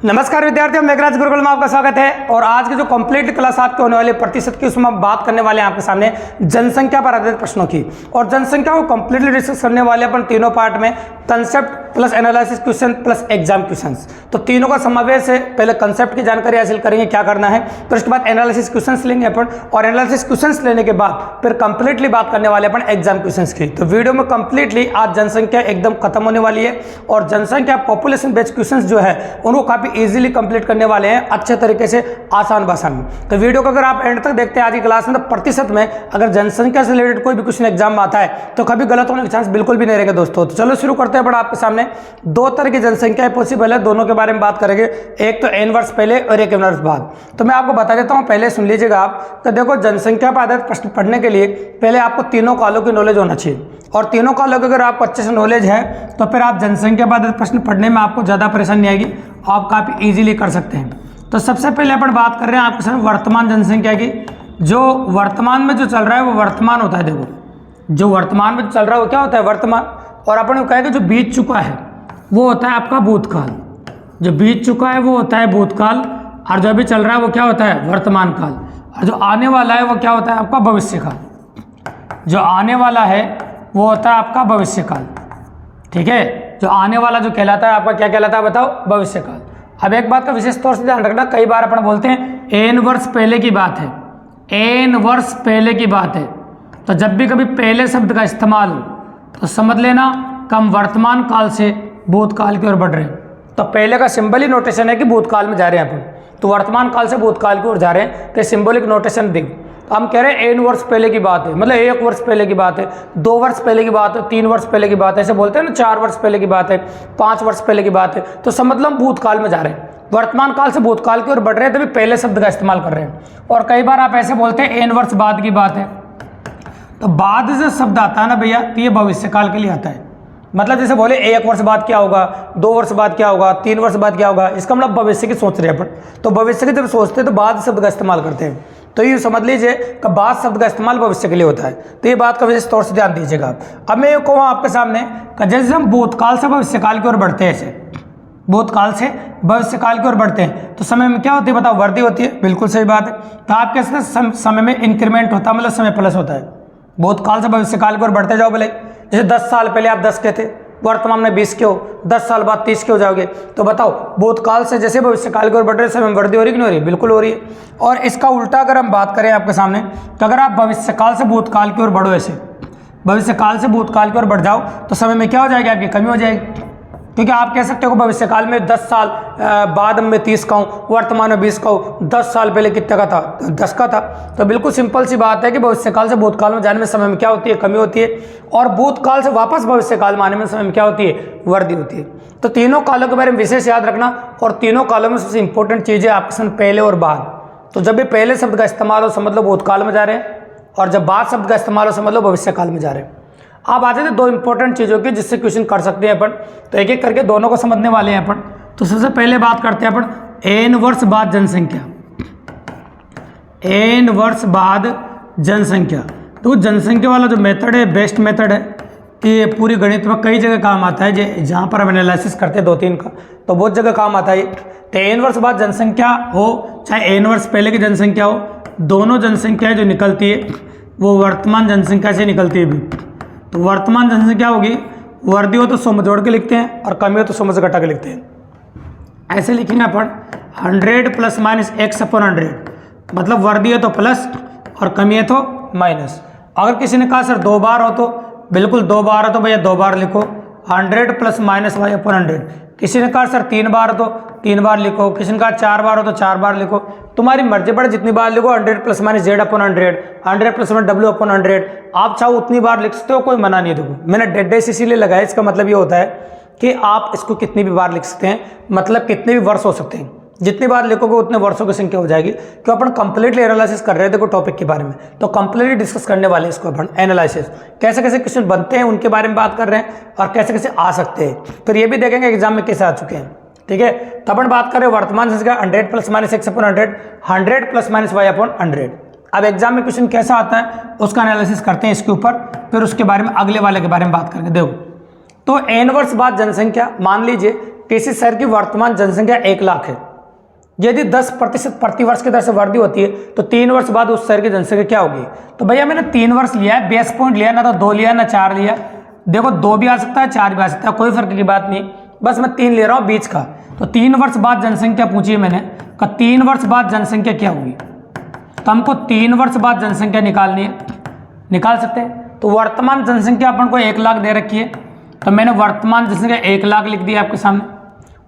नमस्कार विद्यार्थियों, मेघराज गुरुकुल में आपका स्वागत है। और आज की जो कंप्लीट क्लास आपके होने वाली प्रतिशत की, उसमें हम बात करने वाले हैं आपके सामने जनसंख्या पर आधारित प्रश्नों की। और जनसंख्या को कंप्लीटली डिस्कस करने वाले अपन तीनों पार्ट में, concept plus analysis question plus exam questions. तो तीनों का समावेश है। पहले कंसेप्ट की जानकारी हासिल करेंगे क्या करना है, फिर उसके बाद एनालिसिस क्वेश्चंस लेंगे अपन, और एनालिसिस क्वेश्चंस लेने के बाद फिर कंप्लीटली बात करने वाले अपन एग्जाम क्वेश्चंस की। तो वीडियो में कंप्लीटली आज जनसंख्या एकदम खत्म होने वाली है, और जनसंख्या पॉपुलेशन बेस्ड क्वेश्चंस जो है उनको काफी इजीली कंप्लीट करने वाले हैं, अच्छे तरीके से, आसान भाषा में। तो वीडियो को अगर आप एंड तक देखते हैं आज की क्लास में, तो प्रतिशत में अगर जनसंख्या से रिलेटेड कोई भी क्वेश्चन एग्जाम में आता है तो कभी गलत होने के चांस बिल्कुल भी नहीं रहेंगे दोस्तों। तो चलो शुरू करते हैं। बड़ा आपके सामने दो तरह की जनसंख्या पॉसिबल है, दोनों के बारे में बात करेंगे। एक तो एन वर्ष पहले और एक एन वर्ष बाद। तो मैं आपको बता देता हूं, पहले सुन लीजिएगा आप। तो देखो, जनसंख्या पर आधारित प्रश्न पढ़ने के लिए पहले आपको तीनों कालों की नॉलेज होना चाहिए, और तीनों कालों की अगर आपको अच्छे से नॉलेज है तो फिर आप जनसंख्या पर आधारित प्रश्न पढ़ने में आपको ज़्यादा परेशानी नहीं आएगी, आप काफ़ी इजीली कर सकते हैं। तो सबसे पहले अपन बात कर रहे हैं आपके साथ वर्तमान जनसंख्या की। जो वर्तमान में जो चल रहा है वो वर्तमान होता है। देखो, जो वर्तमान में चल रहा है वो क्या होता है, वर्तमान। और अपन कहेंगे जो बीत चुका है वो होता है आपका भूतकाल। जो बीत चुका है वो होता है भूतकाल, और जो अभी चल रहा है वो क्या होता है, वर्तमान काल। और जो आने वाला है वो क्या होता है, आपका भविष्य काल। जो आने वाला है वो होता है आपका भविष्य काल। ठीक है, जो आने वाला जो कहलाता है आपका क्या कहलाता है, बताओ, भविष्य काल। अब एक बात का विशेष तौर से ध्यान रखना, कई बार अपन बोलते हैं एन वर्ष पहले की बात है, एन वर्ष पहले की बात है। तो जब भी कभी पहले शब्द का इस्तेमाल हो तो समझ लेना कम वर्तमान काल से भूतकाल की ओर बढ़ रहे हैं। तो पहले का सिंबल ही नोटेशन है कि भूतकाल में जा रहे हैं अपन, तो वर्तमान काल से भूतकाल की ओर जा रहे हैं, तो सिंबॉलिक नोटेशन दिख। तो हम कह रहे हैं एन वर्ष पहले की बात है, मतलब 1 वर्ष पहले की बात है, 2 वर्ष पहले की बात है, 3 वर्ष पहले की बात है, ऐसे बोलते हैं ना, 4 वर्ष पहले की बात है, 5 वर्ष पहले की बात है। तो सब मतलब भूतकाल में जा रहे हैं, वर्तमान काल से भूतकाल की ओर बढ़ रहे हैं, तभी पहले शब्द का इस्तेमाल कर रहे हैं। और कई बार आप ऐसे बोलते हैं एन वर्ष बाद की बात है। तो बाद से शब्द आता है ना भैया, तो ये भविष्य काल के लिए आता है। मतलब जैसे बोले 1 वर्ष बाद क्या होगा, 2 वर्ष बाद क्या होगा, 3 वर्ष बाद क्या होगा, इसका मतलब भविष्य की सोच रहे हैं अपन। तो भविष्य की जब सोचते हैं तो बाद शब्द का इस्तेमाल करते हैं। तो ये समझ लीजिए कि बाद शब्द का इस्तेमाल भविष्य के लिए होता है। तो ये बात का विशेष तौर से ध्यान दीजिएगा। अब मैं ये कहूँ आपके सामने कि जैसे हम भूतकाल से भविष्य काल की ओर बढ़ते हैं, ऐसे भूतकाल से भविष्य काल की ओर बढ़ते हैं तो समय में क्या होती है, बताओ, वृद्धि होती है। बिल्कुल सही बात है। तो आप कह सकते हैं समय में इंक्रीमेंट होता है, मतलब समय प्लस होता है। भूतकाल से भविष्य काल की ओर बढ़ते जाओ, भले जैसे 10 साल पहले आप 10 के थे, वर्तमान में 20 के हो, 10 साल बाद 30 के हो जाओगे। तो बताओ, भूतकाल से जैसे भविष्य काल की ओर बढ़ रहे, समय में वृद्धि हो रही कि नहीं हो रही, बिल्कुल हो रही है। और इसका उल्टा अगर हम बात करें आपके सामने, तो अगर आप भविष्य काल से भूतकाल की ओर बढ़ो, ऐसे भविष्य काल से भूतकाल की ओर बढ़ जाओ, तो समय में क्या हो जाएगी, आपकी कमी हो जाएगी। क्योंकि आप कह सकते हो भविष्य काल में 10 साल बाद में 30 का हूँ, वर्तमान में 20 का हूँ, 10 साल पहले कितने का था, 10 का था। तो बिल्कुल सिंपल सी बात है कि भविष्य काल से भूतकाल में जाने में समय में क्या होती है, कमी होती है। और भूतकाल से वापस भविष्य काल में आने में समय में क्या होती है, वृद्धि होती है। तो तीनों कालों के बारे में विशेष याद रखना। और तीनों कालों में सबसे इंपॉर्टेंट चीज़ है आपके सामने पहले और बाद। तो जब भी पहले शब्द का इस्तेमाल हो समझ लो भूतकाल में जा रहे हैं, और जब बाद शब्द का इस्तेमाल हो समझ लो भविष्य काल में जा रहे हैं। आप आ जाते 2 इंपॉर्टेंट चीज़ों की जिससे क्वेश्चन कर सकते हैं अपन। तो एक एक करके दोनों को समझने वाले हैं अपन। तो सबसे पहले बात करते हैं अपन एन वर्ष बाद जनसंख्या। एन वर्ष बाद जनसंख्या, तो जनसंख्या वाला जो मेथड है बेस्ट मेथड है। ये पूरी गणित में कई जगह काम आता है, जहाँ पर हम एनालिसिस करते हैं 2-3 का, तो बहुत जगह काम आता है। तो एन वर्ष बाद जनसंख्या हो चाहे एन वर्ष पहले की जनसंख्या हो, दोनों जनसंख्याएँ जो निकलती है वो वर्तमान जनसंख्या से निकलती है भी। तो वर्तमान जनसंख्या होगी, वृद्धि हो तो 100 में जोड़ के लिखते हैं, और कमी हो तो 100 में से घटा के लिखते हैं। ऐसे लिखेंगे अपन 100 ± x/100, मतलब वृद्धि है तो प्लस और कमी है तो माइनस। अगर किसी ने कहा सर 2 बार हो, तो बिल्कुल 2 बार हो तो भैया 2 बार लिखो, 100 + -y/100। किसी ने कहा सर 3 बार हो तो 3 बार लिखो, किसी ने कहा 4 बार हो तो 4 बार लिखो। तुम्हारी मर्जी पर जितनी बार लिखो, 100 ± z/100, 100 + w/100, आप चाहो उतनी बार लिख सकते हो, कोई मना नहीं। देखो, मैंने डेडेस इसीलिए लगाया, इसका मतलब ये होता है कि आप इसको कितनी भी बार लिख सकते हैं, मतलब कितने भी वर्ष हो सकते हैं। जितनी बार लिखोगे उतने वर्षों की संख्या हो जाएगी। क्यों, अपन कंप्लीटली एनालिसिस कर रहे हैं देखो टॉपिक के बारे में, तो कंप्लीटली डिस्कस करने वाले हैं इसको अपन। एनालिसिस कैसे कैसे क्वेश्चन बनते हैं उनके बारे में बात कर रहे हैं, और कैसे कैसे आ सकते हैं, फिर ये भी देखेंगे एग्जाम में कैसे आ चुके हैं। ठीक है, तो अपन बात कर रहे हैं वर्तमान संख्या 100 ± x/100, 100 ± y/100। अब एग्जाम में क्वेश्चन कैसा आता है उसका एनालिसिस करते हैं इसके ऊपर, फिर उसके बारे में अगले वाले के बारे में बात करेंगे। देखो, तो एन वर्ष बाद जनसंख्या, मान लीजिए किसी शहर की वर्तमान जनसंख्या 1 लाख है, यदि 10% प्रतिवर्ष की दर से वृद्धि होती है तो 3 वर्ष बाद उस शहर की जनसंख्या क्या होगी। तो भैया मैंने 3 वर्ष लिया है, बेस पॉइंट लिया, ना तो 2 लिया ना 4 लिया। देखो 2 भी आ सकता है 4 भी आ सकता है, कोई फर्क की बात नहीं, बस मैं 3 ले रहा हूँ बीच का। तो 3 वर्ष बाद जनसंख्या पूछी है मैंने, का 3 वर्ष बाद जनसंख्या क्या होगी, तो हमको 3 वर्ष बाद जनसंख्या निकालनी है, निकाल सकते हैं। तो वर्तमान जनसंख्या अपन को 1 लाख दे रखी है, तो मैंने वर्तमान जनसंख्या 1 लाख लिख दिया आपके सामने,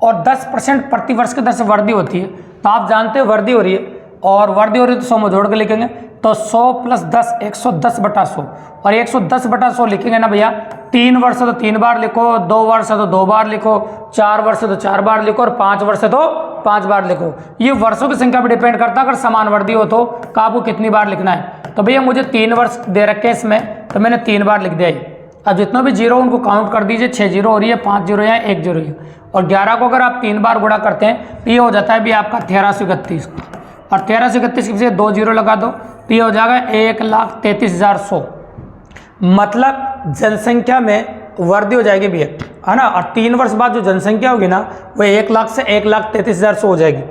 और 10% प्रतिवर्ष की दर से वृद्धि होती है, तो आप जानते हो वृद्धि हो रही है, और वृद्धि हो रही है तो 100 में जोड़ के लिखेंगे, तो 100 + 10 110/100, और 110/100 लिखेंगे ना भैया। 3 वर्ष है तो 3 बार लिखो, 2 वर्ष है तो 2 बार लिखो, 4 वर्ष है तो 4 बार लिखो, और 5 वर्ष है तो 5 बार लिखो। ये वर्षों की संख्या पर डिपेंड करता है, अगर समान वृद्धि हो तो आपको कितनी बार लिखना है। तो भैया मुझे 3 वर्ष दे रखे हैं इसमें, तो मैंने 3 बार लिख दिया। अब जितना भी जीरो उनको काउंट कर दीजिए, 6 जीरो हो रही है, 5 जीरो या 1 जीरो है, और 11 को अगर आप 3 बार गुणा करते हैं तो ये हो जाता है भी आपका 1331, और 1331 के पीछे 2 जीरो लगा दो तो ये हो जाएगा 1,33,100। मतलब जनसंख्या में वृद्धि हो जाएगी भैया, है ना। और 3 वर्ष बाद जो जनसंख्या होगी ना वो 1 लाख से 1,33,100 हो जाएगी,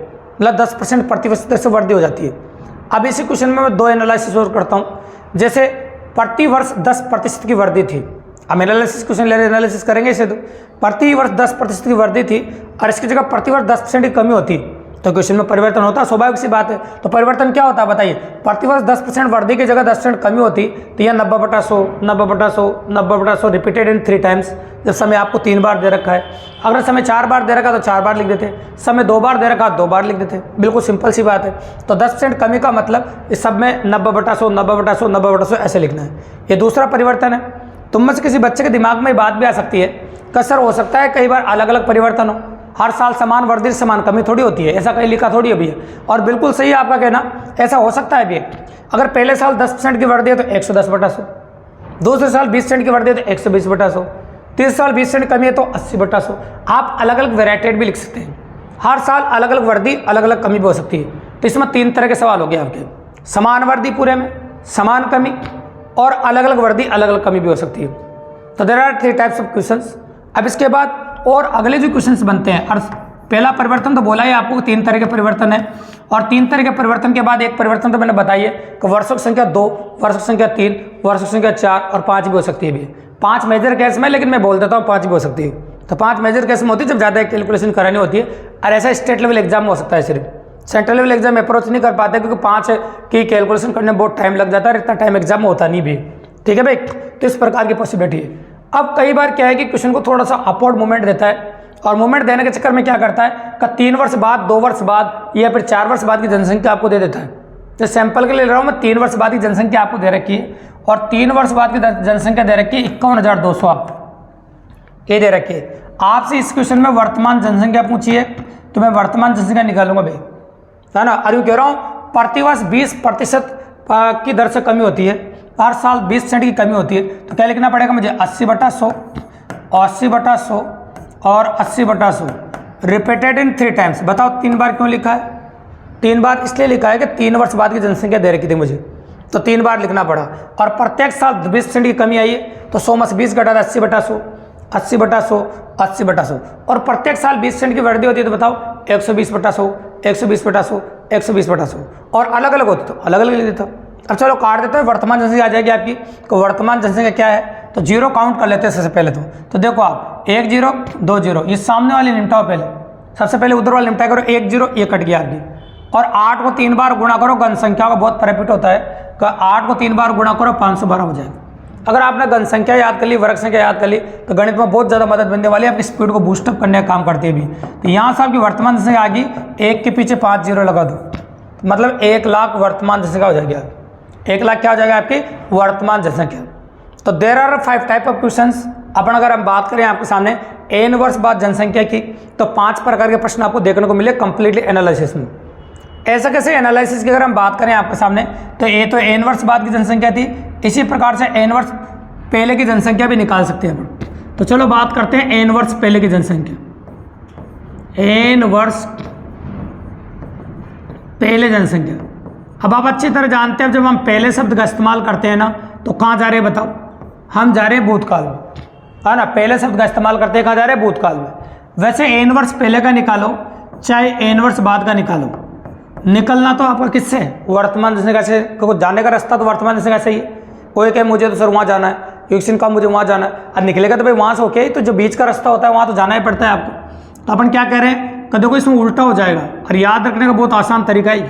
मतलब 10% प्रतिवर्ष से वृद्धि हो जाती है। अब इसी क्वेश्चन में मैं 2 एनालिसिस और करता हूँ। जैसे प्रति वर्ष 10% की वृद्धि थी, हम एनालिसिस क्वेश्चन ले रहे एनालिसिस करेंगे इसे, तो प्रति वर्ष 10% की वृद्धि थी और इसकी जगह प्रति वर्ष 10% की कमी होती तो क्वेश्चन में परिवर्तन होता, स्वाभाविक सी बात है। तो परिवर्तन क्या होता है बताइए, प्रति वर्ष 10% वृद्धि की जगह 10% कमी होती तो यह 90/100 90/100 90/100 रिपीटेड इन 3 टाइम्स। जब समय आपको 3 बार दे रखा है, अगर समय 4 बार दे रखा तो 4 बार लिख देते, समय 2 बार दे रखा 2 बार लिख देते, बिल्कुल सिंपल सी बात है। तो 10% कमी का मतलब इस सब में 90/100 90/100 90/100 ऐसे लिखना है। ये दूसरा परिवर्तन है। तुम में से किसी बच्चे के दिमाग में बात भी आ सकती है कि सर हो सकता है कई बार अलग अलग परिवर्तन हो, हर साल समान वृद्धि समान कमी थोड़ी होती है, ऐसा कहीं लिखा थोड़ी अभी है। और बिल्कुल सही है आपका कहना, ऐसा हो सकता है भी। अगर पहले साल 10% की वृद्धि है तो 110/100, दूसरे साल 20% की वृद्धि है तो 120/100, तीसरे साल 20% कमी है तो 80/100। आप अलग अलग वेराइटेड भी लिख सकते हैं, हर साल अलग अलग वृद्धि अलग अलग कमी भी हो सकती है। तो इसमें 3 तरह के सवाल हो गए आपके, समान वृद्धि पूरे में, समान कमी, और अलग अलग वृद्धि अलग अलग कमी भी हो सकती है। तो there are 3 types of questions. अब इसके बाद और अगले जो क्वेश्चंस बनते हैं, और पहला परिवर्तन तो बोला ही आपको 3 तरह के परिवर्तन है, और 3 तरह के परिवर्तन के बाद एक परिवर्तन तो मैंने बताइए कि वर्षों की संख्या 2, वर्षों की संख्या 3, वर्षों की संख्या 4 और 5 भी हो सकती है भी। 5 मेजर केस में, लेकिन मैं बोल देता हूँ 5 भी हो सकती है। तो 5 मेजर केस में होती है जब ज़्यादा कैलकुलेशन करानी होती है, और ऐसा स्टेट लेवल एग्जाम में हो सकता है। सिर्फ सेंट्रल लेवल एग्जाम अप्रोच नहीं कर पाते क्योंकि 5 की कैलकुलेशन करने में बहुत टाइम लग जाता है, इतना टाइम एग्जाम में होता नहीं भी। ठीक है भाई, तो इस प्रकार की पॉसिबिलिटी है। अब कई बार क्या है कि क्वेश्चन को थोड़ा सा अपवर्ड मूवमेंट देता है, और मूवमेंट देने के चक्कर में क्या करता है कि 3 वर्ष बाद, 2 वर्ष बाद या फिर 4 वर्ष बाद की जनसंख्या आपको दे देता है। तो सैंपल के लिए ले रहा हूँ मैं, 3 वर्ष बाद की जनसंख्या आपको दे रखी है, और 3 वर्ष बाद की जनसंख्या दे रखी है 51,200 आपको, ये दे रखी है। आपसे इस क्वेश्चन में वर्तमान जनसंख्या पूछी है, तो मैं वर्तमान जनसंख्या निकालूंगा भाई, है ना। और यूँ कह रहा हूँ प्रतिवर्ष 20% की दर से कमी होती है, हर साल 20% की कमी होती है। तो क्या लिखना पड़ेगा मुझे, 80/100 80/100 और 80/100 रिपीटेड इन 3 टाइम्स। बताओ 3 बार क्यों लिखा है? 3 बार इसलिए लिखा है कि 3 वर्ष बाद की जनसंख्या दे रखी थी मुझे, तो 3 बार लिखना पड़ा। और प्रत्येक साल 20% की कमी आई है, तो 100 में से 20 घटा 80/100 80/100 80/100, और प्रत्येक साल 20% की वृद्धि होती है, तो बताओ 120/100 120/100 120/100, और अलग अलग होती तो अलग अलग लिख देता। अब चलो काट देते हैं, वर्तमान जनसंख्या आ जाएगी आपकी। तो वर्तमान जनसंख्या क्या है, तो जीरो काउंट कर लेते हैं सबसे पहले। तो देखो आप 1 0 2 0, ये सामने वाली निपटाओ पहले, सबसे पहले उधर वाली निपटाई करो। 1 0 ये कट गया आपकी, और 8 को 3 बार गुणा करो, घन संख्या का बहुत प्रॉफिट होता है कि 8 को 3 बार गुणा करो 512 हो जाएगा। अगर आपने घन संख्या याद कर ली, वर्ग संख्या याद कर ली, तो गणित में बहुत ज़्यादा मदद मिलने वाली है, आपकी स्पीड को बूस्टअप करने का काम करती है भी। तो यहाँ से आपकी वर्तमान जनसंख्या आ गई, 1 के पीछे 5 0 लगा दो, मतलब 1 लाख वर्तमान जनसंख्या हो जाएगी। 1 लाख क्या हो जाएगा आपकी वर्तमान जनसंख्या। तो there are 5 type of questions. अपन अगर हम बात करें आपके सामने n वर्ष बाद जनसंख्या की, तो 5 प्रकार के प्रश्न आपको देखने को मिले कंप्लीटली एनालिसिस में। ऐसा कैसे एनालिसिस की अगर हम बात करें आपके सामने, तो ये तो n वर्ष बाद की जनसंख्या थी, इसी प्रकार से n वर्ष पहले की जनसंख्या भी निकाल सकते हैं अपन। तो चलो बात करते हैं n वर्ष पहले की जनसंख्या। n वर्ष पहले जनसंख्या, अब आप अच्छी तरह जानते हैं जब हम पहले शब्द का इस्तेमाल करते हैं ना, तो कहाँ जा रहे हैं बताओ, हम जा रहे हैं भूतकाल में, है ना। पहले शब्द का इस्तेमाल करते हैं, कहाँ जा रहे हैं भूतकाल में। वैसे ए इनवर्स पहले का निकालो चाहे ए इनवर्स बाद का निकालो, निकलना तो आपका किससे, वर्तमान जनसंख्या से, क्योंकि जाने का रास्ता तो वर्तमान जनसंख्या से ही है। कोई कहे मुझे तो सर वहाँ जाना है, क्वेश्चन का मुझे वहाँ जाना है, अब निकलेगा तो भाई वहाँ से ओके, तो जो बीच का रास्ता होता है वहाँ तो जाना ही पड़ता है आपको। तो अपन क्या कह रहे हैं कि देखो इसमें उल्टा हो जाएगा, और याद रखने का बहुत आसान तरीका ही,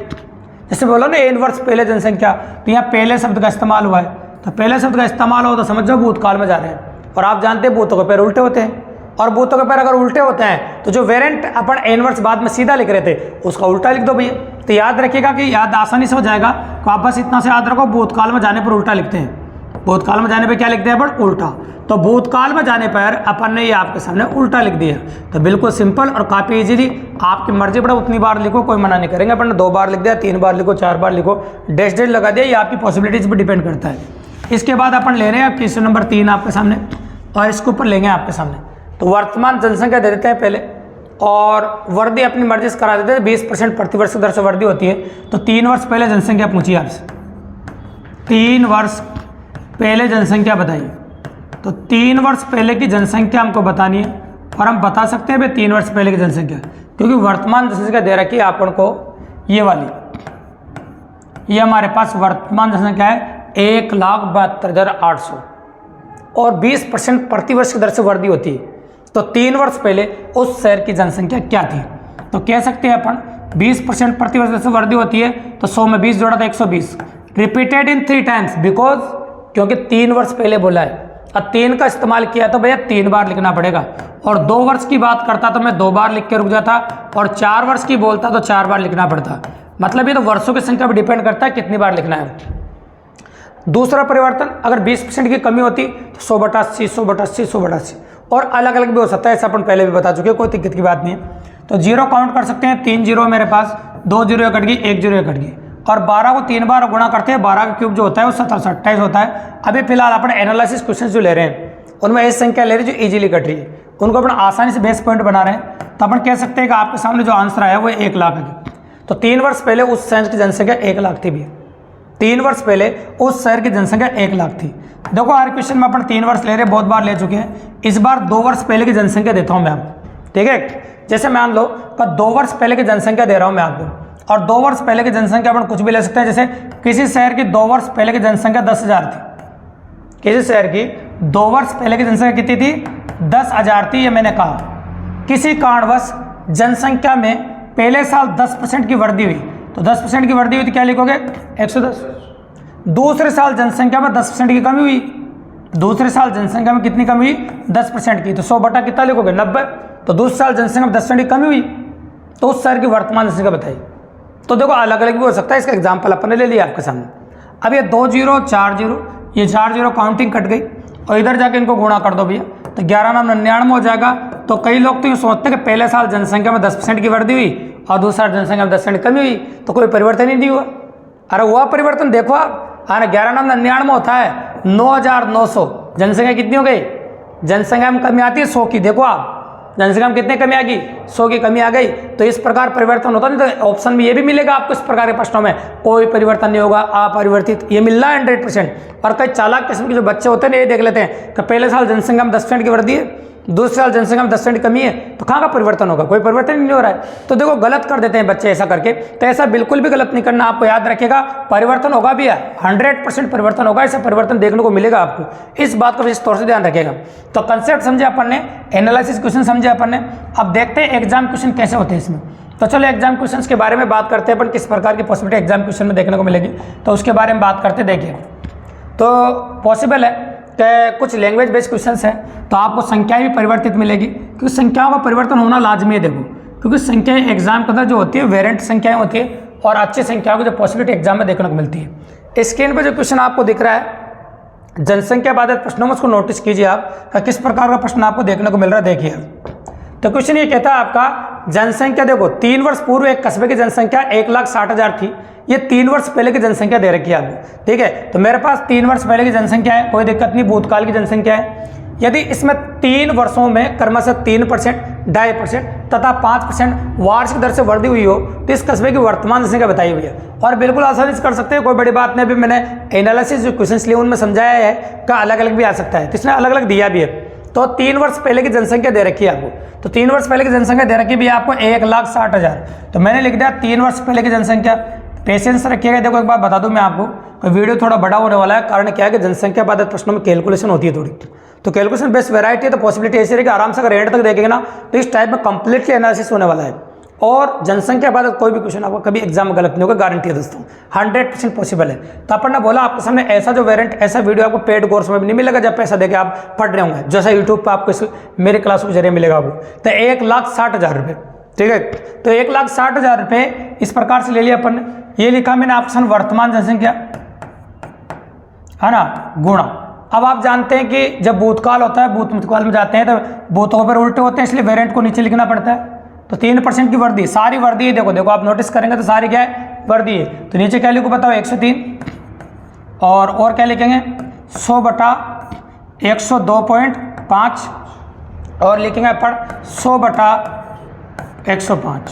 जैसे बोलो ना ए इनवर्स पहले जनसंख्या, तो यहाँ पहले शब्द का इस्तेमाल हुआ है, तो पहले शब्द का इस्तेमाल हो तो समझ जाओ भूतकाल में जा रहे हैं, और आप जानते हैं भूतों के पैर उल्टे होते हैं, और भूतों के पैर अगर उल्टे होते हैं तो जो वेरिएंट अपन ए इनवर्स बाद में सीधा लिख रहे थे उसका उल्टा लिख दो भैया। तो याद रखिएगा कि याद आसानी से हो जाएगा, तो आप बस इतना से याद रखो, भूतकाल में जाने पर उल्टा लिखते हैं, भूतकाल में जाने पर क्या लिखते हैं अपन, उल्टा। तो भूतकाल में जाने पर अपन ने ये आपके सामने उल्टा लिख दिया, तो बिल्कुल सिंपल और काफ़ी इजीली, आपकी मर्जी पड़ा उतनी बार लिखो, कोई मना नहीं करेंगे, अपन ने 2 बार लिख दिया, 3 बार लिखो, 4 बार लिखो, डैश डैश लगा दिया, ये आपकी पॉसिबिलिटीज पर डिपेंड करता है। इसके बाद अपन ले रहे हैं क्वेश्चन नंबर 3 आपके सामने, और इसके ऊपर लेंगे आपके सामने। तो वर्तमान जनसंख्या दे देते हैं पहले, और वर्दी अपनी मर्जी से करा देते हैं, 20% प्रतिवर्ष की दर से वर्दी होती है। तो 3 वर्ष पहले जनसंख्या पूछिए आपसे, 3 वर्ष पहले जनसंख्या बताइए। तो 3 वर्ष पहले की जनसंख्या हमको बतानी है, और हम बता सकते हैं भाई 3 वर्ष पहले की जनसंख्या, क्योंकि वर्तमान जनसंख्या दे रखी है अपन को ये वाली, ये हमारे पास वर्तमान जनसंख्या है 1,72,800, और 20% प्रतिवर्ष की दर से वर्दी होती है। तो 3 वर्ष पहले उस शहर की जनसंख्या क्या थी, तो कह सकते हैं अपन 20% प्रतिवर्ष से वर्दी होती है, तो 100 में 20 जोड़ा था 120, रिपीटेड इन 3 टाइम्स, बिकॉज क्योंकि 3 वर्ष पहले बोला है, अब 3 का इस्तेमाल किया तो भैया 3 बार लिखना पड़ेगा, और 2 वर्ष की बात करता तो मैं 2 बार लिख के रुक जाता, और 4 वर्ष की बोलता तो 4 बार लिखना पड़ता। मतलब ये तो वर्षों की संख्या पर डिपेंड करता है कितनी बार लिखना है। दूसरा परिवर्तन, अगर 20% की कमी होती तो 100/80, 100/80, 100/80, और अलग अलग भी हो सकता है, ऐसा अपन पहले भी बता चुके हैं, कोई दिक्कत की बात नहीं है। तो 0 काउंट कर सकते हैं, 3 जीरो मेरे पास, 2 जीरो कट गई, 1 जीरो कट गई, और 12 को 3 बार गुणा करते हैं, 12 का क्यूब जो होता है वो 27 होता है। अभी फिलहाल अपन एनालिसिस क्वेश्चन जो ले रहे हैं उनमें ऐसी संख्या ले रहे हैं जो इजीली कट रही है, उनको अपन आसानी से बेस पॉइंट बना रहे हैं, तो अपन कह सकते हैं कि आपके सामने जो आंसर आया वो 1 लाख है। तो 3 वर्ष पहले उस शहर की जनसंख्या 1 लाख थी भी, 3 वर्ष पहले उस शहर की जनसंख्या 1 लाख थी। देखो हर क्वेश्चन में अपन 3 वर्ष ले रहे हैं, बहुत बार ले चुके हैं, इस बार 2 वर्ष पहले की जनसंख्या देता हूं मैं आपको, ठीक है। जैसे मान लो कि 2 वर्ष पहले की जनसंख्या दे रहा हूं मैं आपको, और 2 वर्ष पहले की जनसंख्या अपन कुछ भी ले सकते हैं, जैसे किसी शहर की 2 वर्ष पहले की जनसंख्या 10,000 थी, किसी शहर की 2 वर्ष पहले की जनसंख्या कितनी थी, 10,000 थी, ये मैंने कहा। किसी कारणवश जनसंख्या में पहले साल 10% की वृद्धि हुई, तो 10% की वृद्धि हुई तो क्या लिखोगे, 110। दूसरे साल जनसंख्या में 10% की कमी हुई, दूसरे साल जनसंख्या में कितनी कमी हुई, 10% की, तो 100 बटा कितना लिखोगे, 90। तो दूसरे साल जनसंख्या में 10% की कमी हुई, तो उस शहर की वर्तमान जनसंख्या बताइए। तो देखो अलग अलग भी हो सकता है, इसका एग्जाम्पल अपन ने ले लिया आपके सामने। अब ये 2 जीरो 4 जीरो, ये 4 जीरो काउंटिंग कट गई, और इधर जाके इनको गुणा कर दो भैया, तो 11×9 हो जाएगा। तो कई लोग तो ये सोचते हैं कि पहले साल जनसंख्या में 10% की वृद्धि हुई और दूसरा जनसंख्या में 10% कमी हुई, तो कोई परिवर्तन ही नहीं हुआ। अरे हुआ परिवर्तन, देखो आप, 11×99 होता है 9,900, जनसंख्या कितनी हो गई, जनसंख्या में कमी आती है 100 की, देखो आप जनसंख्या में कितने कमी आ गई, 100 की कमी आ गई। तो इस प्रकार परिवर्तन होता नहीं, तो ऑप्शन में ये भी मिलेगा आपको, इस प्रकार के प्रश्नों में कोई परिवर्तन नहीं होगा, अपरिवर्तित, ये मिल रहा है 100%। और कई चालाक किस्म के जो बच्चे होते हैं ये देख लेते हैं कि पहले साल जनसंख्या में 10% की वृद्धि है, दूसरे साल जनसंख्या में 10% कमी है, तो कहाँ का परिवर्तन होगा, कोई परिवर्तन ही नहीं हो रहा है। तो देखो गलत कर देते हैं बच्चे ऐसा करके, तो ऐसा बिल्कुल भी गलत नहीं करना, आपको याद रखेगा परिवर्तन होगा भी है, 100% परिवर्तन होगा, ऐसा परिवर्तन देखने को मिलेगा आपको, इस बात का विशेष तौर से ध्यान रखेगा। तो कंसेप्ट समझे अपन ने, एनालिसिस क्वेश्चन समझे अपन ने, अब देखते हैं एग्जाम क्वेश्चन कैसे होते हैं इसमें। तो चलो एग्जाम क्वेश्चन के बारे में बात करते हैं अपन, किस प्रकार की पॉसिबिलिटी एग्जाम क्वेश्चन में देखने को मिलेगी, तो उसके बारे में बात करते देखिए। तो पॉसिबल है कि कुछ लैंग्वेज बेस्ड क्वेश्चंस हैं, तो आपको संख्याएं भी परिवर्तित मिलेगी, क्योंकि संख्याओं का परिवर्तन होना लाजमी है। देखो क्योंकि संख्याएं एग्जाम के अंदर जो होती है वेरिएंट संख्याएं होती है, और अच्छी संख्याओं की जो पॉसिबिलिटी एग्जाम में देखने को मिलती है। स्क्रीन पर जो क्वेश्चन आपको दिख रहा है जनसंख्या बाधित प्रश्नों में, उसको नोटिस कीजिए आप किस प्रकार का प्रश्न आपको देखने को मिल रहा है। देखिए तो क्वेश्चन ये कहता है आपका जनसंख्या, देखो 3 वर्ष पूर्व एक कस्बे की जनसंख्या 1,60,000 थी, ये 3 वर्ष पहले की जनसंख्या दे रखी है आपको, ठीक है। तो मेरे पास 3 वर्ष पहले की जनसंख्या है, कोई दिक्कत नहीं, भूतकाल की जनसंख्या है। यदि इसमें 3 वर्षों में क्रमशः 3%, 2.5% तथा 5% वार्षिक दर से वृद्धि हुई हो, तो इस कस्बे की वर्तमान जनसंख्या बताई हुई है। और बिल्कुल आसानी से कर सकते हैं, कोई बड़ी बात नहीं। अभी मैंने एनालिसिस जो क्वेश्चन लिए उनमें समझाया है कि अलग अलग भी आ सकता है, तो इसने अलग अलग दिया भी है। तो तो 3 वर्ष पहले की जनसंख्या दे रखी है आपको, तो 3 वर्ष पहले की जनसंख्या दे रखी है भी आपको 1,60,000। तो मैंने लिख दिया 3 वर्ष पहले की जनसंख्या। पेशेंस रखिएगा। देखो एक बात बता दूं मैं आपको, वीडियो थोड़ा बड़ा होने वाला है, कारण क्या है कि जनसंख्या बाद प्रश्नों में कैलकुलेशन होती है थोड़ी, तो कैलकुलेशन बेस्ट वेराइटी है, तो पॉसिबिलिटी ऐसी रहेगी आराम से अगर एंड तक देखेंगे ना तो इस टाइप में कंप्लीटली एनालिसिस होने वाला है। और जनसंख्या बाद कोई भी क्वेश्चन आपका कभी एग्जाम में गलत नहीं होगा, गारंटी है दोस्तों, 100% पॉसिबल है। तो अपन ने बोला आपके सामने ऐसा जो वेरिएंट, ऐसा वीडियो आपको पेड कोर्स में भी नहीं मिलेगा जब पैसा देके आप पढ़ रहे होंगे, जैसा यूट्यूब पर आपको मेरे क्लास के जरिए मिलेगा आपको। तो 1,60,000 रुपये, ठीक है। तो 1,60,000 रुपये इस प्रकार से ले लिया अपन ने। ये लिखा मैंने आपके सामने वर्तमान जनसंख्या, है ना, गुणा। अब आप जानते हैं कि जब भूतकाल होता है, भूतकाल में जाते हैं तो भूतों पर उल्टे होते हैं, इसलिए वेरिएंट को नीचे लिखना पड़ता है। तो 3% की वृद्धि, सारी वृद्धि है, देखो देखो आप नोटिस करेंगे तो सारी क्या है, वृद्धि है। तो नीचे क्या लिखो बताओ, 103, और क्या लिखेंगे 100/102.5, और लिखेंगे पर 100/105।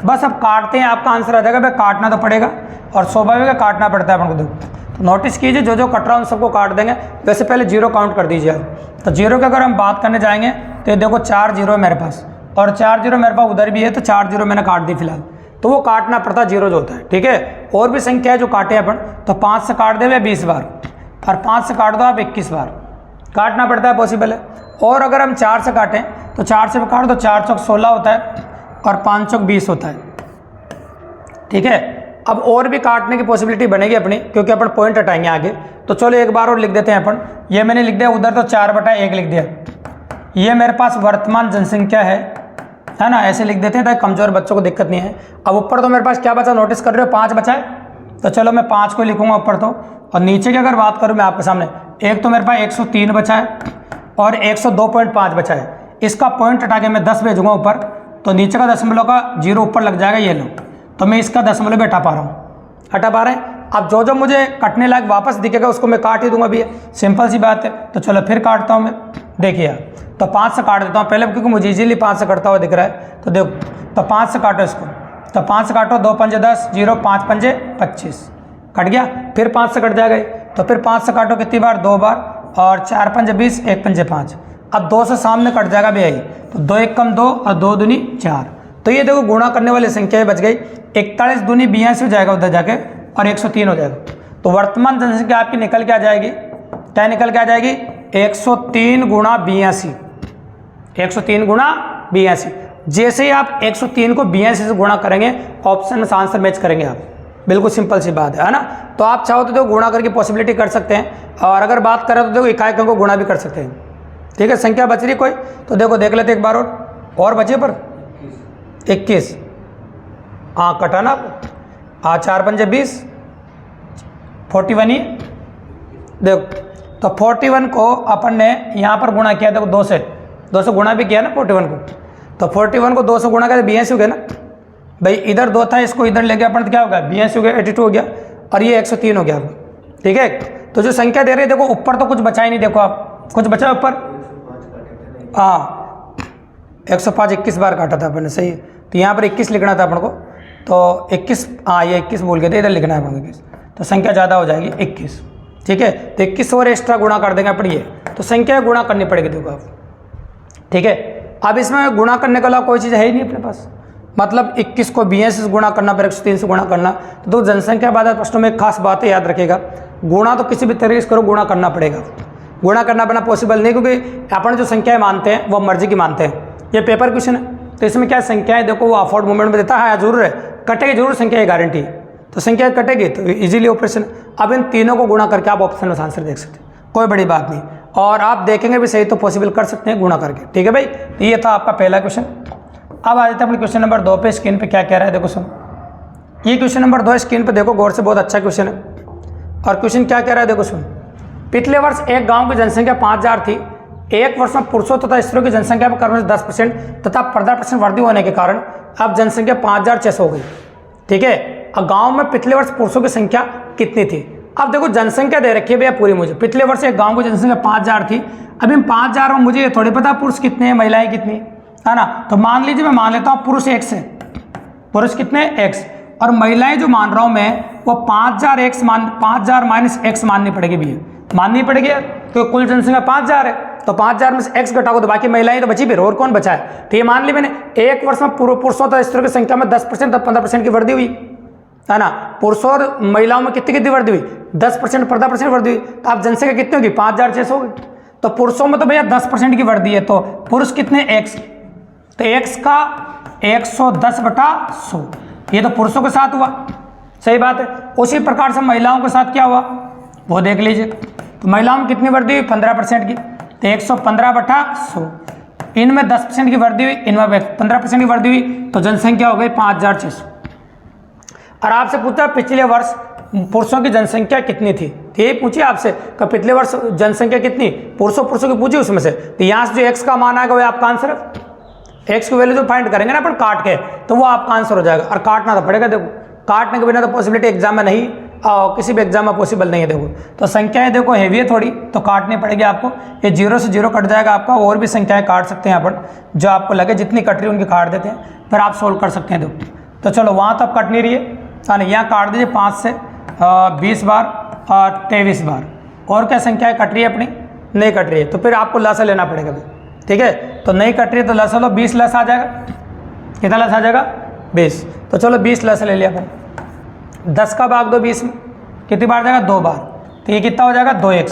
बस अब काटते हैं, आपका आंसर आ जाएगा। भाई काटना तो पड़ेगा और स्वाभाविक है, काटना पड़ता है अपन को। देखो तो नोटिस कीजिए, जो जो कट रहा है उन सबको काट देंगे। वैसे पहले जीरो काउंट कर दीजिए आप। तो जीरो की अगर हम बात करने जाएंगे तो देखो 4 जीरो है मेरे पास, और 4 जीरो मेरे पास उधर भी है, तो 4 जीरो मैंने काट दी फिलहाल, तो वो काटना पड़ता जीरो जो होता है, ठीक है। और भी संख्या है जो काटे अपन, तो 5 से काट दे 20 बार, और 5 से काट दो आप 21 बार, काटना पड़ता है, पॉसिबल है। और अगर हम 4 से काटें तो 4 से काट दो, 4 चौक 16 होता है और 5 चौक 20 होता है, ठीक है। अब और भी काटने की पॉसिबिलिटी बनेगी अपनी, क्योंकि अपन पॉइंट हटाएंगे आगे। तो चलो एक बार और लिख देते हैं अपन। ये मैंने लिख दिया उधर, तो 4/1 लिख दिया। ये मेरे पास वर्तमान जनसंख्या है ना, ऐसे लिख देते हैं ताकि कमजोर बच्चों को दिक्कत नहीं है। अब ऊपर तो मेरे पास क्या बचा, नोटिस कर रहे हो 5 बचा है, तो चलो मैं 5 को लिखूंगा ऊपर तो। और नीचे की अगर बात करूँ मैं आपके सामने, एक तो मेरे पास 103 बचा है और 102.5 बचा है। इसका पॉइंट हटा के मैं 10 भेजूंगा ऊपर, तो नीचे का दशमलव का जीरो ऊपर लग जाएगा, ये लो। तो मैं इसका दशमलव भी हटा पा रहा हूँ, हटा पा रहे हैं। अब जो जो मुझे कटने लायक वापस दिखेगा उसको मैं काट ही दूंगा भैया, सिंपल सी बात है। तो चलो फिर काटता हूँ मैं, देखिए यार, तो 5 से काट देता हूँ पहले, क्योंकि मुझे इजीली 5 से कटता हुआ दिख रहा है। तो देखो, तो 5 से काटो इसको, तो 5 से काटो, 2 पंजे 10, 0 5 पंजे 25, कट गया। फिर 5 से कट जाएगा, तो फिर 5 से काटो कितनी बार, 2 बार, और 4 पंजे 20, 1 पंजे 5। अब 2 से सामने कट जाएगा भैया, तो 2 1 कम 2 और 2 दूनी 4। तो ये देखो गुणा करने वाली संख्या बच गई। 41 दूनी 82 हो जाएगा उधर जाके, और 103 हो जाएगा। तो वर्तमान जनसंख्या आपकी निकल के आ जाएगी, क्या निकल के आ जाएगी, 103 गुणा 82, 103 गुणा 82। जैसे ही आप 103 को 82 से गुणा करेंगे, ऑप्शन से आंसर मैच करेंगे आप, बिल्कुल सिंपल सी बात है ना। तो आप चाहो तो देखो गुणा करके पॉसिबिलिटी कर सकते हैं, और अगर बात करें तो देखो इकाई अंकों को गुणा भी कर सकते हैं, ठीक है। संख्या बच रही कोई, तो देखो देख लेते एक बार और बचे पर 21, हाँ कटा ना, हाँ 4 पंजे 20, 41 ही देखो। तो 41 को अपन ने यहाँ पर गुणा किया, देखो 2 से गुणा भी किया ना 41 को। तो 41 को 2 से गुणा किया 82 हो गया ना भाई, इधर 2 था, इसको इधर ले गया अपन, तो क्या हो गया 82 हो गया, 82 हो गया, और ये 103 हो गया, ठीक है। तो जो संख्या दे रही है देखो ऊपर तो कुछ बचा ही नहीं, देखो आप कुछ बचा ऊपर, हाँ 105 21 बार काटा था अपन ने, सही। तो यहाँ पर 21 लिखना था अपन को, तो 21, हाँ ये 21 भूल गए थे, इधर लिखना है अपन को 21, तो संख्या ज़्यादा हो जाएगी 21, ठीक है। तो 21 और एक्स्ट्रा गुणा कर देंगे अपन, ये तो संख्या गुणा करनी पड़ेगी देखो आप, ठीक है। अब इसमें गुणा करने के अलावा कोई चीज़ है ही नहीं अपने पास, मतलब 21 को 82 से गुणा करना, फिर 103 से गुणा करना। तो जनसंख्या बाद प्रश्नों में एक खास बात है, याद रखिएगा, गुणा तो किसी भी तरीके से करो, गुणा करना पड़ेगा। गुणा करना अपना पॉसिबल नहीं, क्योंकि अपन जो संख्याएं मानते हैं वो मर्जी की मानते हैं। ये पेपर क्वेश्चन है, तो इसमें क्या संख्याएं देखो वो अफोर्ड मूवमेंट में देता है, हाँ जरूर है, कटेगी जरूर संख्या, गारंटी है। तो संख्या कटेगी तो इजीली ऑपरेशन। अब इन तीनों को गुणा करके आप ऑप्शन में आंसर देख सकते हैं, कोई बड़ी बात नहीं। और आप देखेंगे भी सही तो पॉसिबल कर सकते हैं गुणा करके, ठीक है भाई। तो ये था आपका पहला क्वेश्चन। अब आ जाते हैं अपने क्वेश्चन नंबर 2 पे। स्क्रीन पे क्या कह रहा है देखो सुन, ये क्वेश्चन नंबर 2 स्क्रीन पे देखो गौर से, बहुत अच्छा क्वेश्चन है। और क्वेश्चन क्या कह रहा है देखो सुन, पिछले वर्ष एक गाँव की जनसंख्या 5000 थी। एक वर्ष में पुरुषों तथा स्त्रियों की जनसंख्या में क्रमशः 10% तथा 15% वृद्धि होने के कारण अब जनसंख्या 5600 हो गई, ठीक है। अब गांव में पिछले वर्ष पुरुषों की संख्या कितनी थी। अब देखो जनसंख्या दे रखी है भैया पूरी मुझे, पिछले वर्ष एक गांव की जनसंख्या 5000 थी। अब इन 5000 में मुझे ये थोड़ी पता पुरुष कितने हैं महिलाएं कितनी है ना। तो मान लीजिए मैं मान लेता हूँ पुरुष x है, पुरुष कितने x, और महिलाएं जो मान रहा हूँ मैं वो 5000 माइनस x माननी पड़ेगी भैया, माननी पड़ेगी, तो कुल जनसंख्या 5000 है, तो 5000 में से x घटाओगे तो बाकी महिलाएं तो बची, फिर और कौन बचा है। तो ये मान ली मैंने एक वर्ष में पुरुषों तथा स्त्रियों की संख्या में 10% तक 15% की वृद्धि हुई है ना। पुरुषों और महिलाओं में कितनी वृद्धि हुई, 10% 15% वृद्धि हुई। तो आप जनसंख्या कितनी होगी, 5600 होगी। तो पुरुषों में तो भैया 10% की वृद्धि है, तो पुरुष कितने x, तो x का 110/100, ये तो पुरुषों के साथ हुआ, सही बात है। उसी प्रकार से महिलाओं के साथ क्या हुआ वो देख लीजिए। तो महिलाओं में कितनी वृद्धि हुई, 15% की, तो 115/100। इनमें 10% की वृद्धि हुई, इनमें 15% की वृद्धि हुई, तो जनसंख्या हो गई 5600। और आपसे पूछा पिछले वर्ष पुरुषों की जनसंख्या कितनी थी, तो यही पूछिए आपसे कि पिछले वर्ष जनसंख्या कितनी, पुरुषों की पूछी उसमें से। तो यहाँ से जो x का मान आएगा वो आपका आंसर है। x की वैल्यू जो फाइंड करेंगे ना अपन काट के, तो वो आपका आंसर हो जाएगा। और काटना तो पड़ेगा, देखो काटने के बिना तो पॉसिबिलिटी एग्जाम में नहीं, किसी भी एग्जाम में पॉसिबल नहीं है। देखो तो संख्याएं देखो हैवी है थोड़ी, तो काटनी पड़ेगी आपको। ये 0 से 0 कट जाएगा आपका, और भी संख्याएं काट सकते हैं अपन, जो आपको लगे जितनी कट रही है उनकी काट देते हैं, फिर आप सोल्व कर सकते हैं। देखो तो चलो वहाँ तो अब कट नहीं रही है, यहाँ काट दीजिए 5 से 20 बार और 23 बार। और क्या संख्याएं कट रही है अपनी, नहीं कट रही है, तो फिर आपको लसा लेना पड़ेगा। ठीक है, तो नहीं कट रही है तो लसा लो, 20 लस आ जाएगा। कितना लस आ जाएगा, 20। तो चलो 20 लस ले लिया अपन। 10 का भाग दो 20 में, कितनी बार जाएगा, 2 बार, तो ये कितना हो जाएगा, 2x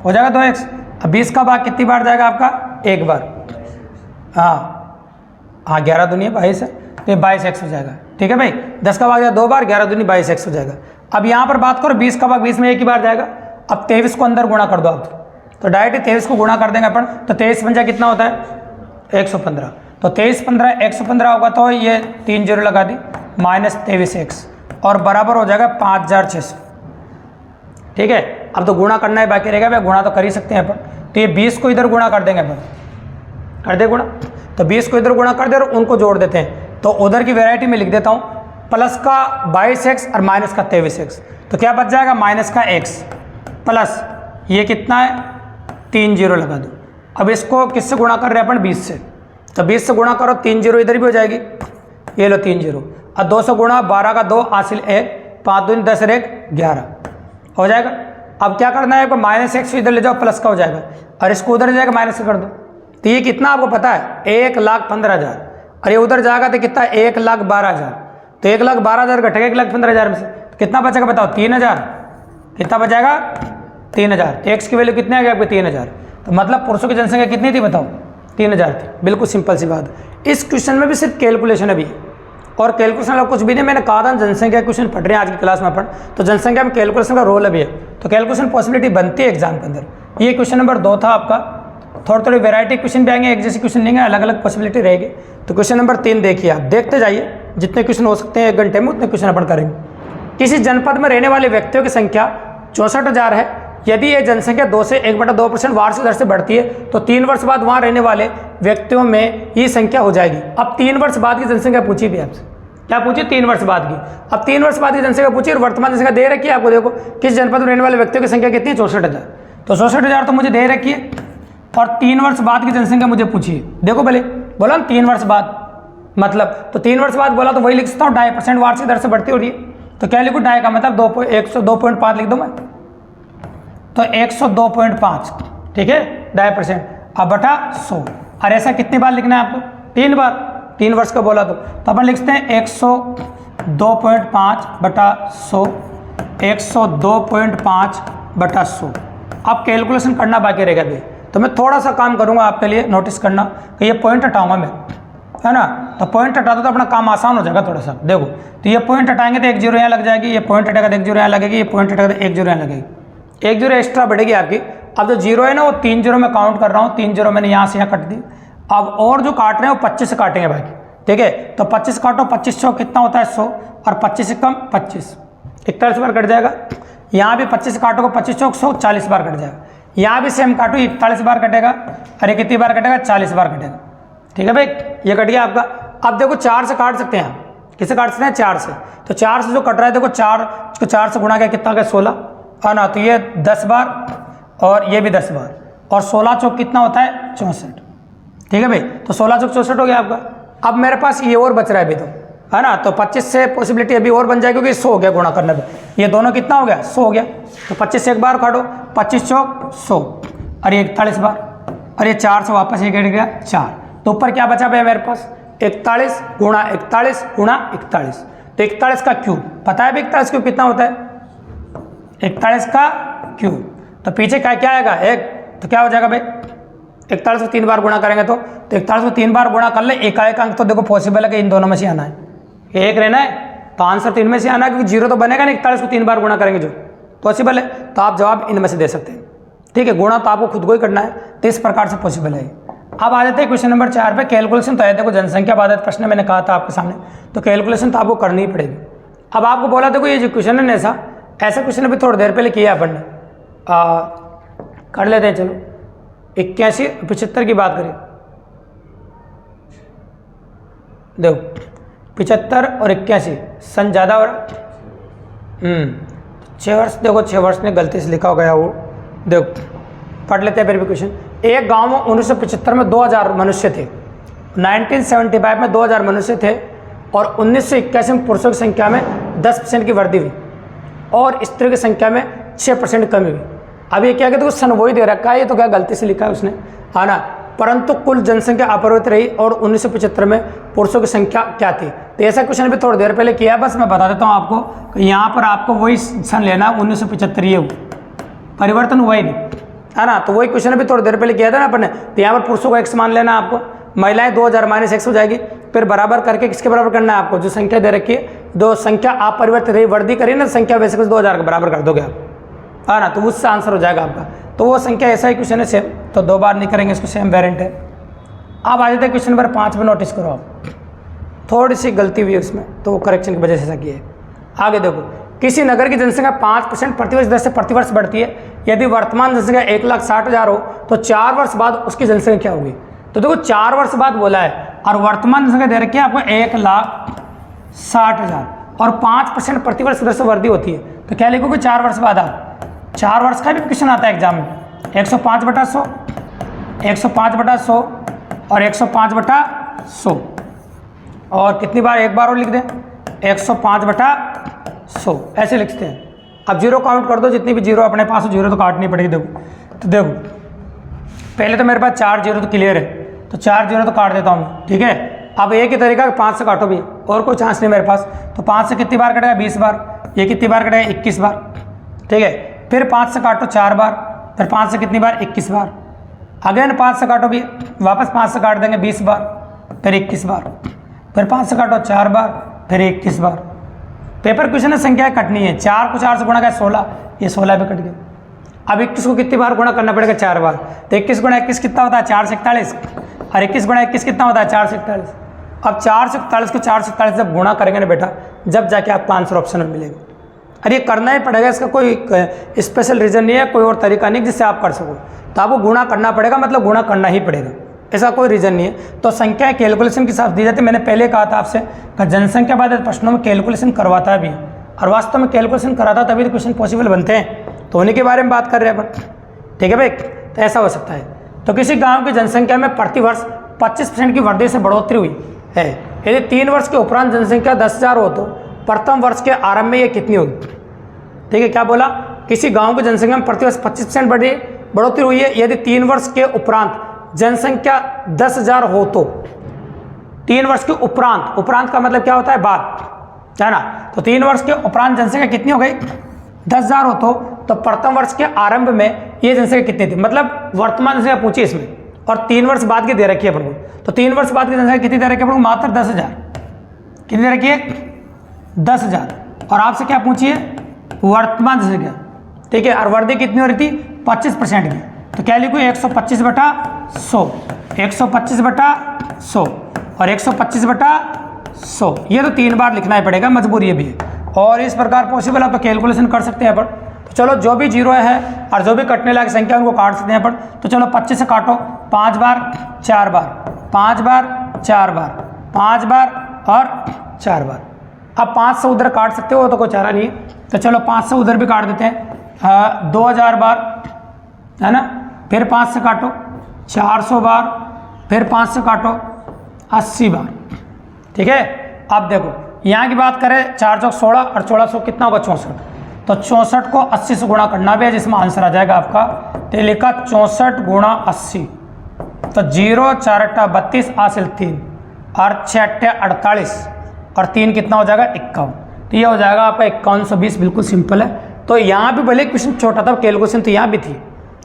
हो जाएगा, 2x। अब 20 का भाग कितनी बार जाएगा आपका, 1 बार। हाँ 11 दूनी 22 है, तो ये 22x हो जाएगा। ठीक है भाई, 10 का भाग जाएगा 2 बार, 11 दूनी 22x हो जाएगा। अब यहाँ पर बात करो 20 का भाग 20 में एक ही बार जाएगा। अब 23 को अंदर गुणा कर दो आप, तो डायरेक्ट 23 को गुणा कर देंगे अपन, तो 23 पंजा कितना होता है, 115। तो 23 15 115 होगा, तो ये 3 0 लगा दी, -23x, और बराबर हो जाएगा 5600। ठीक है, अब तो गुणा करना है बाकी रहेगा, भाई गुणा तो कर ही सकते हैं अपन। तो ये 20 को इधर गुणा कर देंगे अपन, कर दे गुणा, तो 20 को इधर गुणा कर दे और उनको जोड़ देते हैं। तो उधर की वैरायटी में लिख देता हूँ, प्लस का 22x और माइनस का 23x, तो क्या बच जाएगा, माइनस का x प्लस ये कितना है, 3 0 लगा दो। अब इसको किससे गुणा कर रहे हैं अपन, 20 से, तो 20 से गुणा करो, 3 0 इधर भी हो जाएगी, ये लो 3 0, और 2 से गुणा, 12 का 2 हासिल 1, 5 दूनी 10 1 11 हो जाएगा। अब क्या करना है, -x इधर ले जाओ, प्लस का हो जाएगा, और इसको उधर जाएगा माइनस का कर दो। तो ये कितना आपको पता है, 1,15,000, और ये उधर जाएगा तो कितना, 1,12,000। तो 1,12,000 घटेगा 1,15,000 में से, तो कितना बचेगा बताओ, 3,000। कितना बचेगा, 3,000। तो x की वैल्यू कितनी आ गई आपकी, 3,000। तो मतलब पुरुषों की जनसंख्या कितनी थी बताओ, 3,000 थी। बिल्कुल सिंपल सी बात। इस क्वेश्चन में भी सिर्फ कैलकुलेशन है भी, और कैलकुलेशन कुछ भी नहीं। मैंने कहा था जनसंख्या क्वेश्चन पढ़ रहे हैं आज की क्लास में अपन, तो जनसंख्या में कैलकुलेशन का रोल अभी है, तो कैलकुलेशन पॉसिबिलिटी बनती है एग्जाम के अंदर। ये क्वेश्चन नंबर 2 था आपका। थोड़ी वैरायटी क्वेश्चन भी आएंगे, एक जैसे क्वेश्चन नहीं है, अलग अलग पॉसिबिलिटी रहेगी। तो क्वेश्चन नंबर 3 देखिए, आप देखते जाइए, जितने क्वेश्चन हो सकते हैं 1 घंटे में उतने क्वेश्चन अपन करेंगे। किसी जनपद में रहने वाले व्यक्तियों की संख्या 64,000 है। यदि ये जनसंख्या 2 से 1/2% वार्षिक दर से बढ़ती है, तो 3 वर्ष बाद वहाँ रहने वाले व्यक्तियों में ये संख्या हो जाएगी। अब 3 वर्ष बाद की जनसंख्या पूछी भी आपसे, क्या पूछी, 3 वर्ष बाद की। अब 3 वर्ष बाद की जनसंख्या पूछी और वर्तमान जनसंख्या दे रखी है आपको। देखो किस जनपद में रहने वाले व्यक्तियों की संख्या कितनी है, 64,000। तो 64,000 तो मुझे दे रखी है, और 3 वर्ष बाद की जनसंख्या मुझे पूछी है। देखो पहले बोला 3 वर्ष बाद, मतलब तो 3 वर्ष बाद बोला तो वही लिख सकता हूँ, 2.5% वार्षिक दर से बढ़ती हो रही है। तो क्या लिखूँ, 2.5 का मतलब 102.5 लिख दो मैं, तो 102.5, ठीक है, 2.5%, अब बटा 100। और ऐसा कितनी बार लिखना है आपको, 3 बार, 3 वर्ष का बोला तो अपन लिखते हैं 102.5 बटा 100, 102.5 बटा 100। अब कैलकुलेशन करना बाकी रहेगा भी, तो मैं थोड़ा सा काम करूंगा आपके लिए, नोटिस करना कि ये पॉइंट हटाऊंगा मैं, है ना। तो पॉइंट हटा दो तो अपना काम आसान हो जाएगा थोड़ा सा। देखो तो ये पॉइंट हटाएंगे तो 1 0 यहाँ लग जाएगी, ये पॉइंट हटेगा तो 1 0 यहाँ लगेगी, ये पॉइंट हटेगा तो 1 0 यहाँ लगेगी, 1 0 एक्स्ट्रा बढ़ेगी आपकी। अब जो 0 है ना वो 3 0 में काउंट कर रहा हूँ, 3 0 मैंने यहाँ से यहाँ कट दी। अब और जो काट रहे हैं वो 25 से काटेंगे बाकी, ठीक है। तो 25 काटो, 25 100 कितना होता है 100, और 25 से कम 25, 41 बार कट जाएगा। यहाँ भी 25 काटोगे, 25 100 140 बार कट जाएगा। यहाँ भी सेम काटो, 41 बार कटेगा, अरे कितनी बार कटेगा, 40 बार कटेगा, ठीक है भाई, ये कट गया आपका। अब देखो 4 से काट सकते हैं आप, किससे काट सकते हैं, 4 से। तो 4 से जो कट रहा है देखो, 4 से गुणा किया कितना गया, 16, है ना। तो ये 10 बार और ये भी 10 बार, और 16 चौक कितना होता है, 64, ठीक है भाई। तो 16 चौक 64 हो गया आपका। अब मेरे पास ये और बच रहा है अभी तो, है ना। तो 25 से पॉसिबिलिटी अभी और बन जाएगी, क्योंकि 100 हो गया गुणा करने पे, ये दोनों कितना हो गया, 100 हो गया। तो 25 से एक बार काटो, 25 चौक 100, और ये 41 बार, और ये 4 से वापस ये कट गया 4, तो ऊपर क्या बचा भैया मेरे पास 41 गुणा 41 गुणा 41, तो 41 का क्यूब पता है भाई 41 क्यूब कितना होता है, 41 का क्यूब, तो पीछे क्या क्या आएगा 1, तो क्या हो जाएगा भाई 41 को 3 बार गुणा करेंगे तो 41 को 3 बार गुणा कर ले, एकाएक अंक तो देखो पॉसिबल है कि इन दोनों में से आना है, एक रहना है तो आंसर तो इनमें से आना है, क्योंकि जीरो तो बनेगा नहीं 41 को 3 बार गुणा करेंगे जो पॉसिबल है, तो आप जवाब इनमें से दे सकते हैं। ठीक है, गुणा तो आपको खुद को ही करना है, तो इस प्रकार से पॉसिबल है। अब आ जाते हैं क्वेश्चन नंबर 4 पे, कैलकुलेशन। तो है देखो जनसंख्या बाधित प्रश्न मैंने कहा था आपके सामने, तो कैलकुलेशन तो आपको करनी ही पड़ेगी। अब आपको बोला देखो ये जो क्वेश्चन है ऐसा क्वेश्चन अभी थोड़ी देर पहले किया अपन ने, कर लेते हैं। चलो 81 75 की बात करें, देखो 75 और 81 सन ज़्यादा हो रहा, 6 वर्ष, देखो 6 वर्ष ने गलती से लिखा हो गया वो, देखो पढ़ लेते हैं फिर भी क्वेश्चन। एक गांव में 1975 में 2000 मनुष्य थे, 1975 में 2000 मनुष्य थे और 1981 में पुरुषों की संख्या में 10% की वृद्धि हुई और स्त्रियों की संख्या में 6% कमी हुई। अब ये क्या कहते हैं सन वही दे रखा है, ये तो क्या गलती से लिखा है उसने, है ना, परंतु कुल जनसंख्या अपरिवर्तित रही और 1975 में पुरुषों की संख्या क्या थी। तो ऐसा क्वेश्चन भी थोड़ी देर पहले किया, बस मैं बता देता हूँ आपको कि यहाँ पर आपको वही सन लेना 1975, ये परिवर्तन हुआ ही नहीं, है ना, तो वही क्वेश्चन अभी थोड़ी देर पहले किया था ना अपन ने। तो यहाँ पर पुरुषों को x मान लेना आपको, महिलाएं 2000 माइनस x हो जाएगी, फिर बराबर करके किसके बराबर करना है आपको, जो संख्या दे रखी है, दो संख्या आप परिवर्तित रही वृद्धि करिए ना, संख्या वैसे कुछ 2000 के बराबर कर दोगे आप, है ना, तो उससे आंसर हो जाएगा आपका। तो वो संख्या ऐसा ही क्वेश्चन है सेम, तो 2 बार नहीं करेंगे इसको, सेम वेरिएंट है। अब आ जाते हैं क्वेश्चन नंबर 5 में, नोटिस करो आप, थोड़ी सी गलती हुई है उसमें, तो वो करेक्शन की वजह से ऐसा किया है। आगे देखो, किसी नगर की जनसंख्या 5% प्रतिवर्ष दर से प्रतिवर्ष बढ़ती है, यदि वर्तमान जनसंख्या 1,60,000 हो तो 4 वर्ष बाद उसकी जनसंख्या क्या होगी। तो देखो 4 वर्ष बाद बोला है और वर्तमान जनसंख्या दे रखी है आपको 1,60,000 और 5% प्रतिवर्ष दर से वृद्धि होती है, तो क्या लिखोगे 4 वर्ष बाद आप, 4 वर्ष का भी क्वेश्चन आता है एग्जाम में, 105/100, 105/100 और 105/100 और कितनी बार, एक बार और लिख दें 105/100 ऐसे लिखते हैं। अब जीरो काउंट कर दो, जितनी भी जीरो अपने पास हो, जीरो तो काटनी पड़ेगी। देखो तो देखो पहले तो मेरे पास 4 जीरो तो क्लियर है, तो 4 जीरो तो काट देता हूँ, ठीक है। अब एक ही तरीका 5 से काटो भी, और कोई चांस नहीं मेरे पास, तो 5 से कितनी बार कटेगा 20 बार, ये कितनी बार कटेगा 21 बार, ठीक है। फिर 5 से काटो 4 बार, फिर 5 से कितनी बार 21 बार, अगेन 5 से काटो भी, वापस 5 से काट देंगे 20 बार, फिर 21 बार, फिर 5 से काटो 4 बार, फिर 21 बार। पेपर क्वेश्चन है, संख्या कटनी है, 4 को 4 से गुणा किया 16, ये 16 पे कट गया। अब 21 को कितनी बार गुणा करना पड़ेगा 4 बार, तो 21 गुणा 21 कितना होता है 4 से 41, और 21 गुणा 21 कितना होता है 4 से 41। अब 4 से 41 को 4 से 41 जब गुणा करेंगे ना बेटा, जब जाके आपको आंसर ऑप्शन में मिलेगा। अरे ये करना ही पड़ेगा, इसका कोई स्पेशल रीज़न नहीं है, कोई और तरीका नहीं जिससे आप कर सको, तो आपको गुणा करना पड़ेगा, मतलब गुणा करना ही पड़ेगा, ऐसा कोई रीज़न नहीं है। तो संख्या कैलकुलेशन के साथ दी जाती है, मैंने पहले कहा था आपसे कि जनसंख्या बाधित प्रश्नों में कैलकुलेशन करवाता भी है, और वास्तव में कैलकुलेशन कराता तभी तो क्वेश्चन पॉसिबल बनते हैं, तो उन्हीं के बारे में बात कर रहे हैं अपन, ठीक है भाई। तो ऐसा हो सकता है, तो किसी गाँव की जनसंख्या में प्रतिवर्ष 25% की वृद्धि से बढ़ोतरी हुई है, यदि 3 वर्ष के उपरांत जनसंख्या 10,000 हो तो प्रथम वर्ष के आरंभ में ये कितनी होगी। ठीक है, क्या बोला, किसी गांव की जनसंख्या में प्रतिवर्ष 25% बढ़ोतरी हुई है, यदि 3 वर्ष के उपरांत जनसंख्या 10,000 हो तो, 3 वर्ष के उपरांत, उपरांत का मतलब क्या होता है बाद, है ना, तो 3 वर्ष के उपरांत जनसंख्या कितनी हो गई 10,000 हो तो प्रथम वर्ष के आरंभ में ये जनसंख्या कितनी थी, मतलब वर्तमान जनसंख्या पूछी इसमें, और 3 वर्ष बाद की दे रखी है अपन को, तो 3 वर्ष बाद की जनसंख्या कितनी दे रखी है अपन को, मात्र 10,000, कितनी दे रखी है 10,000, और आपसे क्या पूछिए वर्तमान जनसंख्या, ठीक है, और वृद्धि कितनी हो रही थी 25% की, तो क्या लिखूँ 125/100, 125/100 और 125/100, ये तो 3 बार लिखना ही पड़ेगा, मजबूरी भी है, और इस प्रकार पॉसिबल है तो कैलकुलेशन कर सकते हैं अपन। तो चलो जो भी जीरो है और जो भी कटने लायक संख्या उनको काट सकते हैं अपन, तो चलो 25 से काटो 5 बार 4 बार, 5 बार 4 बार, 5 बार और 4 बार। अब 5 से उधर काट सकते हो तो कोई चारा नहीं है, तो चलो 5 से उधर भी काट देते हैं, 2000 बार, है ना, फिर 5 से काटो 400 बार, फिर 5 से काटो 80 बार, ठीक है। अब देखो यहाँ की बात करें 4 चौक 16 और 1600 कितना होगा 64, तो 64 को 80 से गुणा करना भी है, जिसमें आंसर आ जाएगा आपका, तो लिखा 64 × 80, तो 0 4 अट्ठा 32 हासिल 3 और 6 अट्ठे 48 और 3 कितना हो जाएगा 51। तो ये हो जाएगा आपका 5120, बिल्कुल सिंपल है। तो यहाँ भी भले क्वेश्चन छोटा था, कैलकुलेशन तो यहाँ भी थी।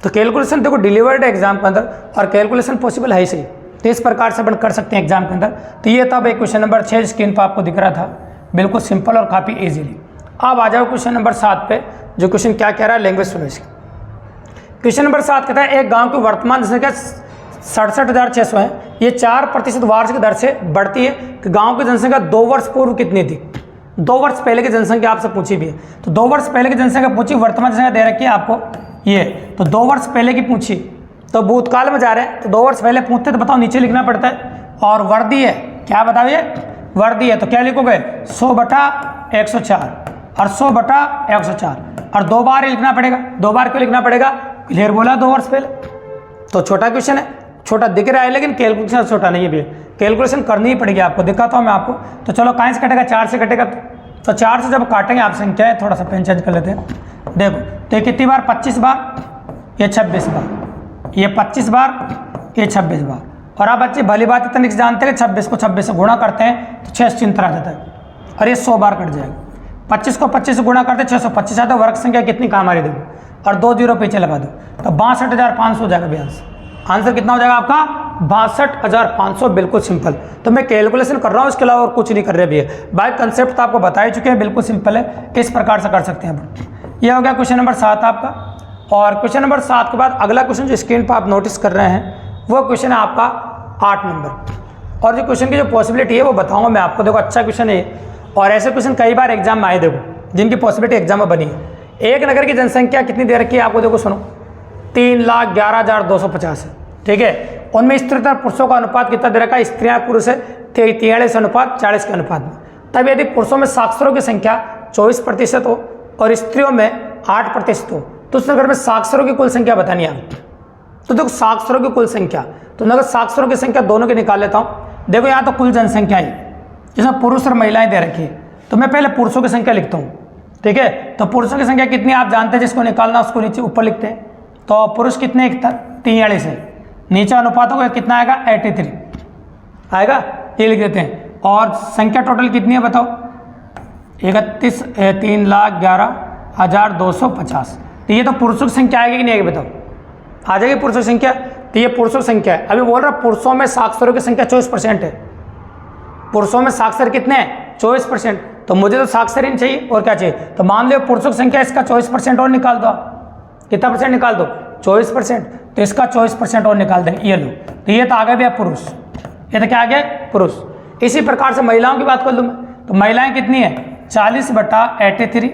तो कैलकुलेशन देखो डिलीवर्ड है एग्जाम के अंदर और कैलकुलेशन पॉसिबल है ही सही। तो इस प्रकार से अपन कर सकते हैं एग्जाम के अंदर। तो ये तब एक क्वेश्चन नंबर 6 स्क्रीन पर आपको दिख रहा था, बिल्कुल सिंपल और काफ़ी ईजिली। अब आ जाओ क्वेश्चन नंबर 7 पे, जो क्वेश्चन क्या कह रहा है लैंग्वेज सुनो इसकी। क्वेश्चन नंबर 7 कहता है एक गांव की वर्तमान जनसंख्या 67,600 है, ये 4% वार्षिक दर से बढ़ती है कि गांव की जनसंख्या 2 वर्ष पूर्व कितनी थी। 2 वर्ष पहले की जनसंख्या आपसे पूछी भी है। तो 2 वर्ष पहले की जनसंख्या पूछी, वर्तमान जनसंख्या दे रखी है आपको ये। तो 2 वर्ष पहले की पूछी, तो भूतकाल में जा रहे हैं, तो 2 वर्ष पहले पूछते तो बताओ नीचे लिखना पड़ता है। और वर्दी है, क्या बताओ ये वर्दी है, तो क्या लिखोगे 100/104 और 100/104 और 2 बार लिखना पड़ेगा। 2 बार क्यों लिखना पड़ेगा, क्लियर बोला 2 वर्ष पहले। तो छोटा क्वेश्चन है, छोटा दिख रहा है लेकिन कैलकुलेशन छोटा नहीं है भैया, कैलकुलेशन करनी ही पड़ेगी आपको। दिखाता हूँ मैं आपको। तो चलो कहाँ से कटेगा, 4 से कटेगा। तो 4 से जब काटेंगे आप संख्या है, थोड़ा सा पेन चेंज कर लेते हैं। देखो तो ये कितनी बार 25 बार, ये 26 बार, ये 25 बार, ये 26 बार। और आप बच्चे भली बात इतने जानते हैं कि 26 को 26 से गुणा करते हैं तो 6 चिंतर आ जाता है और ये 100 बार कट जाएगा। 25 को 25 से गुणा करते 625 आता है। वर्ग संख्या कितनी काम आ रही देखो, और 2 जीरो पीछे लगा दो तो 62,500 हो जाएगा भैया। आंसर कितना हो जाएगा आपका 62,500, बिल्कुल सिंपल। तो मैं कैलकुलेशन कर रहा हूँ, इसके अलावा और कुछ नहीं कर रहे भैया। बाय कंसेप्ट तो आपको बता ही चुके हैं, बिल्कुल सिंपल है, इस प्रकार से कर सकते हैं अपन। यह हो गया क्वेश्चन नंबर 7 आपका। और क्वेश्चन नंबर 7 के बाद अगला क्वेश्चन जो स्क्रीन पर आप नोटिस कर रहे हैं वो क्वेश्चन है आपका 8 नंबर। और जो क्वेश्चन की जो पॉसिबिलिटी है वो बताऊंगा मैं आपको। देखो अच्छा क्वेश्चन है और ऐसे क्वेश्चन कई बार एग्जाम में आए, देखो जिनकी पॉसिबिलिटी एग्जाम में बनी है। एक नगर की जनसंख्या कितनी दे रखी है आपको, देखो सुनो 3,11,250 है, ठीक है। उनमें स्त्री तथा पुरुषों का अनुपात कितना दे रखा है, स्त्रियां पुरुष है 43:40 के अनुपात में। तब यदि पुरुषों में साक्षरों की संख्या 24% हो और स्त्रियों में 8% हो तो उस नगर में साक्षरों की कुल संख्या बतानी है। तो देखो साक्षरों की कुल संख्या, तो नगर साक्षरों की संख्या दोनों की निकाल लेता हूँ। देखो यहाँ तो कुल जनसंख्या है जिसमें पुरुष और महिलाएं दे रखी है, तो मैं पहले पुरुषों की संख्या लिखता हूँ, ठीक है। तो पुरुषों की संख्या कितनी आप जानते हैं, जिसको निकालना उसको नीचे ऊपर लिखते हैं। तो पुरुष कितने 43 है, नीचे अनुपातों को कितना आएगा 83 आएगा, ये लिख देते हैं। और संख्या टोटल कितनी है बताओ 3,11,250। तो ये तो पुरुषों की संख्या आएगी कि नहीं आएगी बताओ, आ जाएगी पुरुषों की संख्या। तो ये पुरुषों की संख्या है। अभी बोल रहा पुरुषों में साक्षरों की संख्या 24% है। पुरुषों में साक्षर कितने हैं 24%, तो मुझे तो साक्षर ही नहीं चाहिए और क्या चाहिए। तो मान लो पुरुषों की संख्या इसका 24% और निकाल दो, कितना परसेंट निकाल दो 24%, तो इसका 24% और निकाल देंगे, ये लो। तो ये तो आ गया भैया पुरुष, ये तो क्या आ गया पुरुष। इसी प्रकार से महिलाओं की बात कर लूँ मैं, तो महिलाएं कितनी है 40/83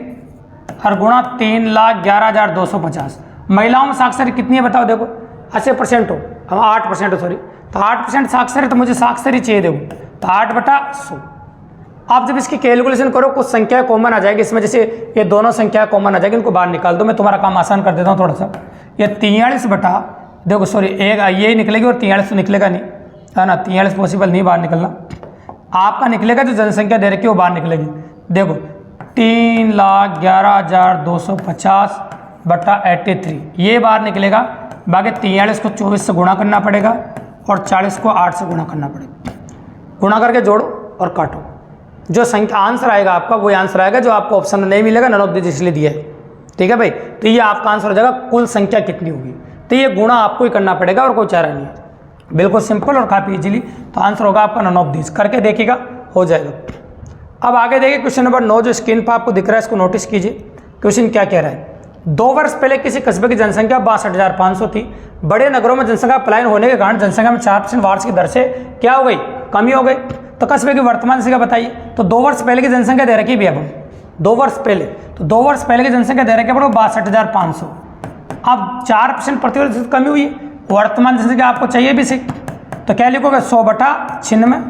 और गुणा 3,11,250। महिलाओं में साक्षर कितनी है बताओ, देखो 80% हो, हम 8% हो सॉरी, तो 8% साक्षर है, तो मुझे साक्षर ही चाहिए देखो, तो 8/100। आप जब इसकी कैलकुलेशन करो कुछ संख्या कॉमन आ जाएगी इसमें, जैसे ये दोनों संख्या कॉमन आ जाएगी, इनको बाहर निकाल दो। मैं तुम्हारा काम आसान कर देता हूँ थोड़ा सा। ये 43 देखो सॉरी एक ये निकलेगी और 43 तो निकलेगा नहीं, है ना, 43 पॉसिबल नहीं बाहर निकलना। आपका निकलेगा जो जनसंख्या दे रखी है वो बाहर निकलेगी। देखो 3,11,250/83 ये बाहर निकलेगा। बाकी 43 को 24 से गुणा करना पड़ेगा और 40 को 8 से गुणा करना पड़ेगा। गुणा करके जोड़ो और काटो, जो संख्या आंसर आएगा आपका वही आंसर आएगा जो आपको ऑप्शन में नहीं मिलेगा, नन ऑफ दिस इसलिए दिया है, ठीक है भाई। तो ये आपका आंसर हो जाएगा कुल संख्या कितनी होगी। तो ये गुणा आपको ही करना पड़ेगा और कोई चारा नहीं है, बिल्कुल सिंपल और काफ़ी इजीली। तो आंसर होगा आपका नन ऑफ दिस, करके देखिएगा हो जाएगा। अब आगे देखिए क्वेश्चन नंबर 9 जो स्क्रीन पर आपको दिख रहा है, इसको नोटिस कीजिए। क्वेश्चन क्या कह रहा है, 2 वर्ष पहले किसी कस्बे की जनसंख्या 62,500 थी। बड़े नगरों में जनसंख्या पलायन होने के कारण जनसंख्या में 4% वार्षिक दर से क्या हो गई, कमी हो गई। तो कस्बे की वर्तमान संख्या बताइए। तो 2 वर्ष पहले की जनसंख्या दे रखी भी, अब 2 वर्ष पहले, तो 2 वर्ष पहले की जनसंख्या दे रखी है 62,500। अब 4% प्रतिशत कमी हुई है, वर्तमान जनसंख्या आपको चाहिए भी सही, तो क्या लिखोगे 100/96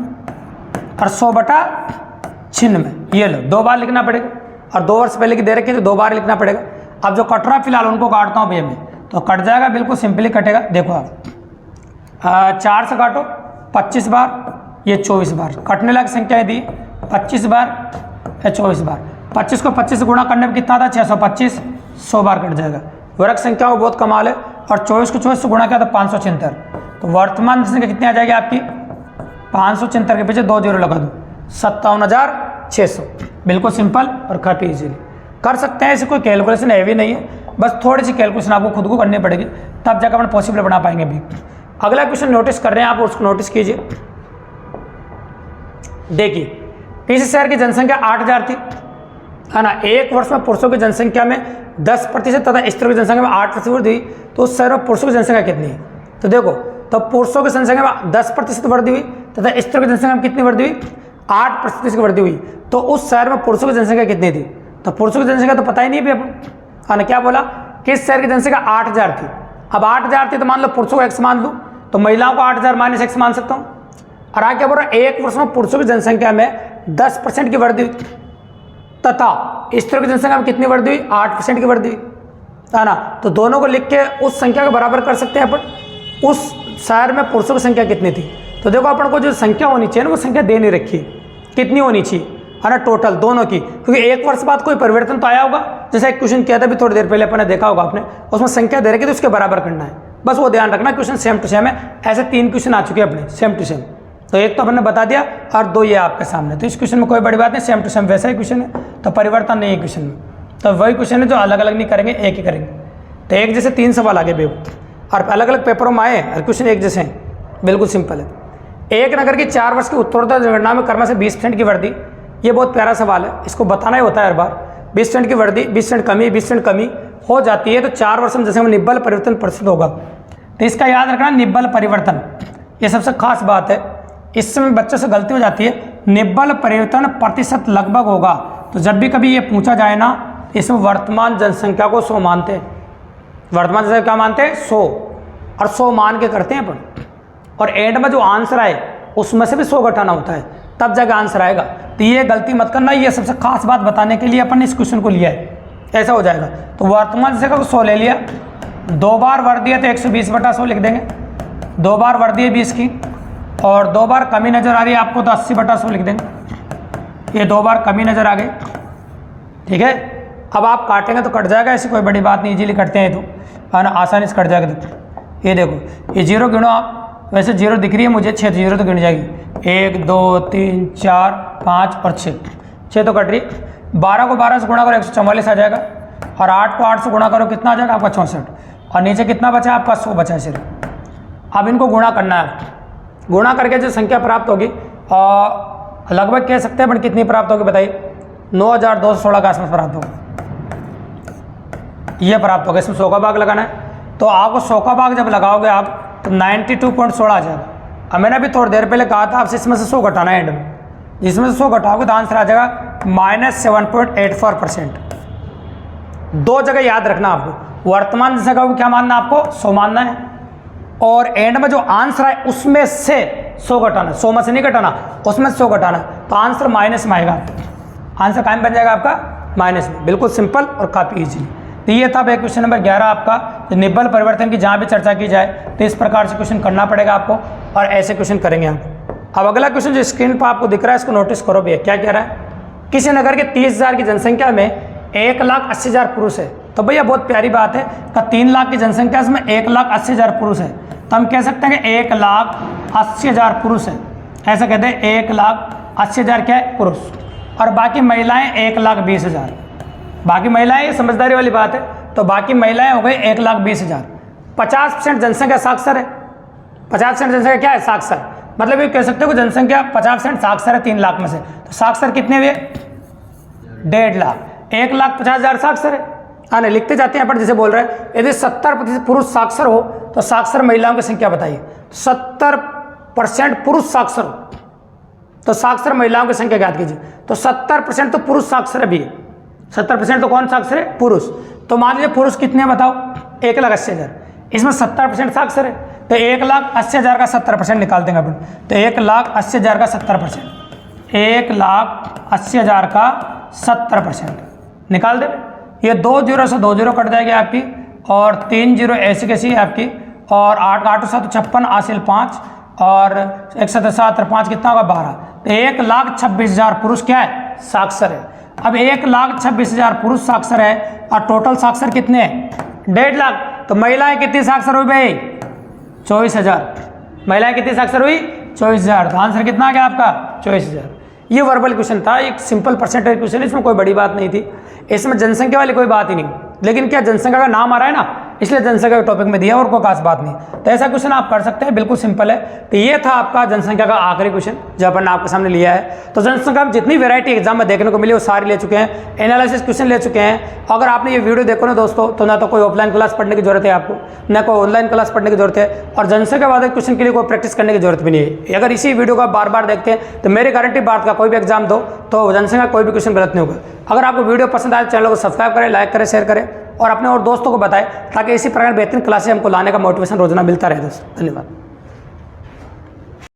और 100/96, ये लो 2 बार लिखना पड़ेगा। और 2 वर्ष पहले की दे रखी है तो 2 बार लिखना पड़ेगा। अब जो कट रहा फिलहाल उनको काटता हूँ भैया मैं, तो कट जाएगा, बिल्कुल सिंपली कटेगा। देखो आप 4 से काटो 25 बार, ये 24 बार। कटने लायक संख्या दी 25 बार या 24 बार। 25 को 25 से गुणा करने में कितना था 625, 100 बार कट जाएगा। वर्ग संख्या में बहुत कमाल है, और 24 को 24 से गुणा किया तो 576, तो वर्तमान जनसंख्या कितनी आ जाएगी आपकी 576 के पीछे 2 जीरो लगा दो 57,600। बिल्कुल सिंपल और काफ़ी इजीली कर सकते हैं, ऐसे कोई कैलकुलेशन हैवी नहीं है, बस थोड़ी सी कैलकुलेशन आपको खुद को करनी पड़ेगी तब जाकर अपन पॉसिबल बना पाएंगे अभी। अगला क्वेश्चन नोटिस कर रहे हैं आप, उसको नोटिस कीजिए। देखिए इस शहर की जनसंख्या 8000 थी, है ना। एक वर्ष में पुरुषों की जनसंख्या में 10% तथा स्त्रियों की जनसंख्या में 8% वृद्धि हुई, तो उस शहर में पुरुषों की जनसंख्या कितनी है? तो देखो, तो पुरुषों की जनसंख्या में 10% वृद्धि हुई तथा स्त्रियों की जनसंख्या में कितनी वृद्धि हुई? 8% की वृद्धि हुई। तो उस शहर में पुरुषों की जनसंख्या कितनी थी? तो पुरुषों की जनसंख्या तो पता ही नहीं है अपन, है ना। क्या बोला कि इस शहर की जनसंख्या 8000 थी। अब 8000 थी तो मान लो पुरुषों को x मान लूँ, तो महिलाओं को 8000 माइनस x मान सकता हूँ। और आगे क्या बोल रहा है? एक वर्ष में पुरुषों की जनसंख्या में 10% की वृद्धि हुई तथा स्त्रियों की जनसंख्या में कितनी वृद्धि हुई? 8% की वृद्धि हुई, है ना। तो दोनों को लिख के उस संख्या को बराबर कर सकते हैं अपन। उस शहर में पुरुषों की संख्या कितनी थी? तो देखो अपन को जो संख्या होनी चाहिए ना, वो संख्या दे नहीं रखी, कितनी होनी चाहिए, है ना, टोटल दोनों की, क्योंकि एक वर्ष बाद कोई परिवर्तन तो आया होगा। जैसे एक क्वेश्चन किया था भी थोड़ी देर पहले अपन ने देखा होगा आपने, उसमें संख्या दे रखी तो उसके बराबर करना है, बस वो ध्यान रखना। क्वेश्चन सेम टू सेम है, ऐसे 3 क्वेश्चन आ चुके हैं अपने सेम टू सेम। तो एक तो अपन ने बता दिया और 2 ये आपके सामने, तो इस क्वेश्चन में कोई बड़ी बात नहीं, सेम टू सेम वैसा ही क्वेश्चन है, तो परिवर्तन नहीं है क्वेश्चन में। तो वही क्वेश्चन है जो अलग अलग नहीं करेंगे, एक ही करेंगे। तो एक जैसे 3 सवाल आगे बेव और अलग अलग पेपरों में आए और क्वेश्चन एक जैसे हैं, बिल्कुल सिंपल है। एक नगर की 4 वर्ष की उत्तरोत्तर जनगणना में क्रम से 20% की वृद्धि, ये बहुत प्यारा सवाल है, इसको बताना ही होता है हर बार। 20% की वृद्धि, 20% कमी, 20% कमी हो जाती है, तो 4 वर्ष में जैसे में निब्बल परिवर्तन प्रस्तुत होगा। तो इसका याद रखना, निब्बल परिवर्तन ये सबसे खास बात है। इस समय बच्चों से गलती हो जाती है, निब्बल परिवर्तन प्रतिशत लगभग होगा। तो जब भी कभी ये पूछा जाए ना, इसमें वर्तमान जनसंख्या को 100 मानते हैं। वर्तमान जनसंख्या क्या मानते हैं? 100, और 100 मान के करते हैं अपन। और एंड में जो आंसर आए उसमें से भी 100 घटाना होता है, तब जाकर आंसर आएगा। तो ये गलती मत करना, ये सबसे खास बात बताने के लिए अपन ने इस क्वेश्चन को लिया है, ऐसा हो जाएगा। तो वर्तमान जनसंख्या को 100 ले लिया, 2 बार वृद्धि है तो 120/100 लिख देंगे, 2 बार वृद्धि है 20 की, और 2 बार कमी नज़र आ रही है आपको तो 80/100 लिख देंगे। ये 2 बार कमी नज़र आ गई, ठीक है। अब आप काटेंगे तो कट जाएगा, ऐसी कोई बड़ी बात नहीं, इजीली कटते हैं तो, है ना, आसानी से कट जाएगा। तो ये देखो, ये 0 गिनो आप, वैसे 0 दिख रही है मुझे, 6 0 तो गिन जाएगी, 1 2 3 4 5 और 6 तो कट रही। 12 को 12 से गुणा करो 144 आ जाएगा, और 8 को 8 से गुणा करो कितना आ जाएगा आपका 64, और नीचे कितना बचा आपका 100 बचा है सिर्फ। अब इनको गुणा करना है, गुणा करके जो संख्या प्राप्त होगी और लगभग कह सकते हैं बट कितनी प्राप्त होगी बताइए? 9216 के आसपास प्राप्त होगा, ये प्राप्त होगा। इसमें 100 का भाग लगाना है, तो आपको 100 का भाग जब लगाओगे आप तो 92.16 आ जाएगा। अब मैंने अभी थोड़ी देर पहले कहा था आपसे इसमें से 100 घटाना है एंड में, जिसमें से 100 घटाओगे तो आंसर आ जाएगा -7.84%। 2 जगह याद रखना आपको, वर्तमान जनसंख्या को क्या मानना है आपको? 100 मानना है, और एंड में जो आंसर है उसमें से 100 घटाना, 100 में से नहीं घटाना, उसमें से 100 घटाना, तो आंसर माइनस में आएगा। आंसर कायम बन जाएगा आपका माइनस में, बिल्कुल सिंपल और काफ़ी इजी। तो ये था भाई क्वेश्चन नंबर 11 आपका। निब्बल परिवर्तन की जहाँ भी चर्चा की जाए तो इस प्रकार से क्वेश्चन करना पड़ेगा आपको, और ऐसे क्वेश्चन करेंगे आप। अब अगला क्वेश्चन जो स्क्रीन पर आपको दिख रहा है इसको नोटिस करो भैया, क्या कह रहा है? किसी नगर के 30,000 की जनसंख्या में 1,80,000 पुरुष है। तो भैया बहुत प्यारी बात है कि 3 लाख की जनसंख्या इसमें 1,80,000 पुरुष है, तो हम कह सकते हैं कि 1,80,000 पुरुष है, ऐसा कहते हैं 1,80,000 क्या है? पुरुष, और बाकी महिलाएं 1,20,000। बाकी महिलाएं, ये समझदारी वाली बात है, तो बाकी महिलाएं हो गई 1,20,000। 50% जनसंख्या साक्षर है, 50% जनसंख्या क्या है? साक्षर। मतलब ये कह सकते हो कि जनसंख्या 50% साक्षर है 3 लाख में से, तो साक्षर कितने हुए? 1.5 लाख। 1,50,000 साक्षर है, आने लिखते जाते हैं पर जैसे बोल रहे हैं। यदि 70% पुरुष साक्षर हो तो साक्षर महिलाओं की संख्या बताइए। 70% पुरुष साक्षर हो तो साक्षर महिलाओं की संख्या ज्ञात कीजिए। तो 70% तो पुरुष साक्षर भी है, 70% तो कौन साक्षर है? पुरुष। तो मान लीजिए पुरुष कितने हैं बताओ? 1,80,000, इसमें 70% साक्षर है, तो 1,80,000 का 70% निकाल देंगे अपन। तो 1,80,000 का 70%, 1,80,000 का 70% निकाल देंगे। ये 2 0 से 2 0 कट जाएगी आपकी, और 3 0 ऐसी कैसी है आपकी, और 8 8 7 56 हासिल 5, और 1 7 7 5 कितना होगा? 12। तो 1,26,000 पुरुष क्या है? साक्षर है। अब 1,26,000 पुरुष साक्षर है, और टोटल साक्षर कितने हैं? 1.5 लाख। तो महिलाएं कितनी साक्षर हुई भाई? 24,000। महिलाएं कितनी साक्षर हुई? 24,000। तो आंसर कितना आ गया आपका? 24,000। ये वर्बल क्वेश्चन था, एक सिंपल परसेंटेज क्वेश्चन, इसमें कोई बड़ी बात नहीं थी, इसमें जनसंख्या वाली कोई बात ही नहीं, लेकिन क्या जनसंख्या का नाम आ रहा है ना, इसलिए जनसंख्या के टॉपिक में दिया और कोई खास बात नहीं। तो ऐसा क्वेश्चन आप कर सकते हैं, बिल्कुल सिंपल है। तो ये था आपका जनसंख्या का आखिरी क्वेश्चन जो अपन ने आपके सामने लिया है। तो जनसंख्या में जितनी वैरायटी एग्जाम में देखने को मिली वो सारी ले चुके हैं, एनालिसिस क्वेश्चन ले चुके हैं। अगर आपने ये वीडियो देखो ना दोस्तों, तो ना तो कोई ऑफलाइन क्लास पढ़ने की जरूरत है आपको, ना कोई ऑनलाइन क्लास पढ़ने की जरूरत है, और जनसंख्या वाले क्वेश्चन के लिए कोई प्रैक्टिस करने की जरूरत भी नहीं है। अगर इसी वीडियो को आप बार बार देखते हैं तो मेरी गारंटी बात का कोई भी एग्जाम दो तो जनसंख्या कोई भी क्वेश्चन गलत नहीं होगा। अगर आपको वीडियो पसंद आए चैनल को सब्सक्राइब करें, लाइक करें, शेयर करें और अपने और दोस्तों को बताएं, ताकि इसी प्रकार बेहतरीन क्लासें हमको लाने का मोटिवेशन रोजाना मिलता रहे दोस्तों। धन्यवाद।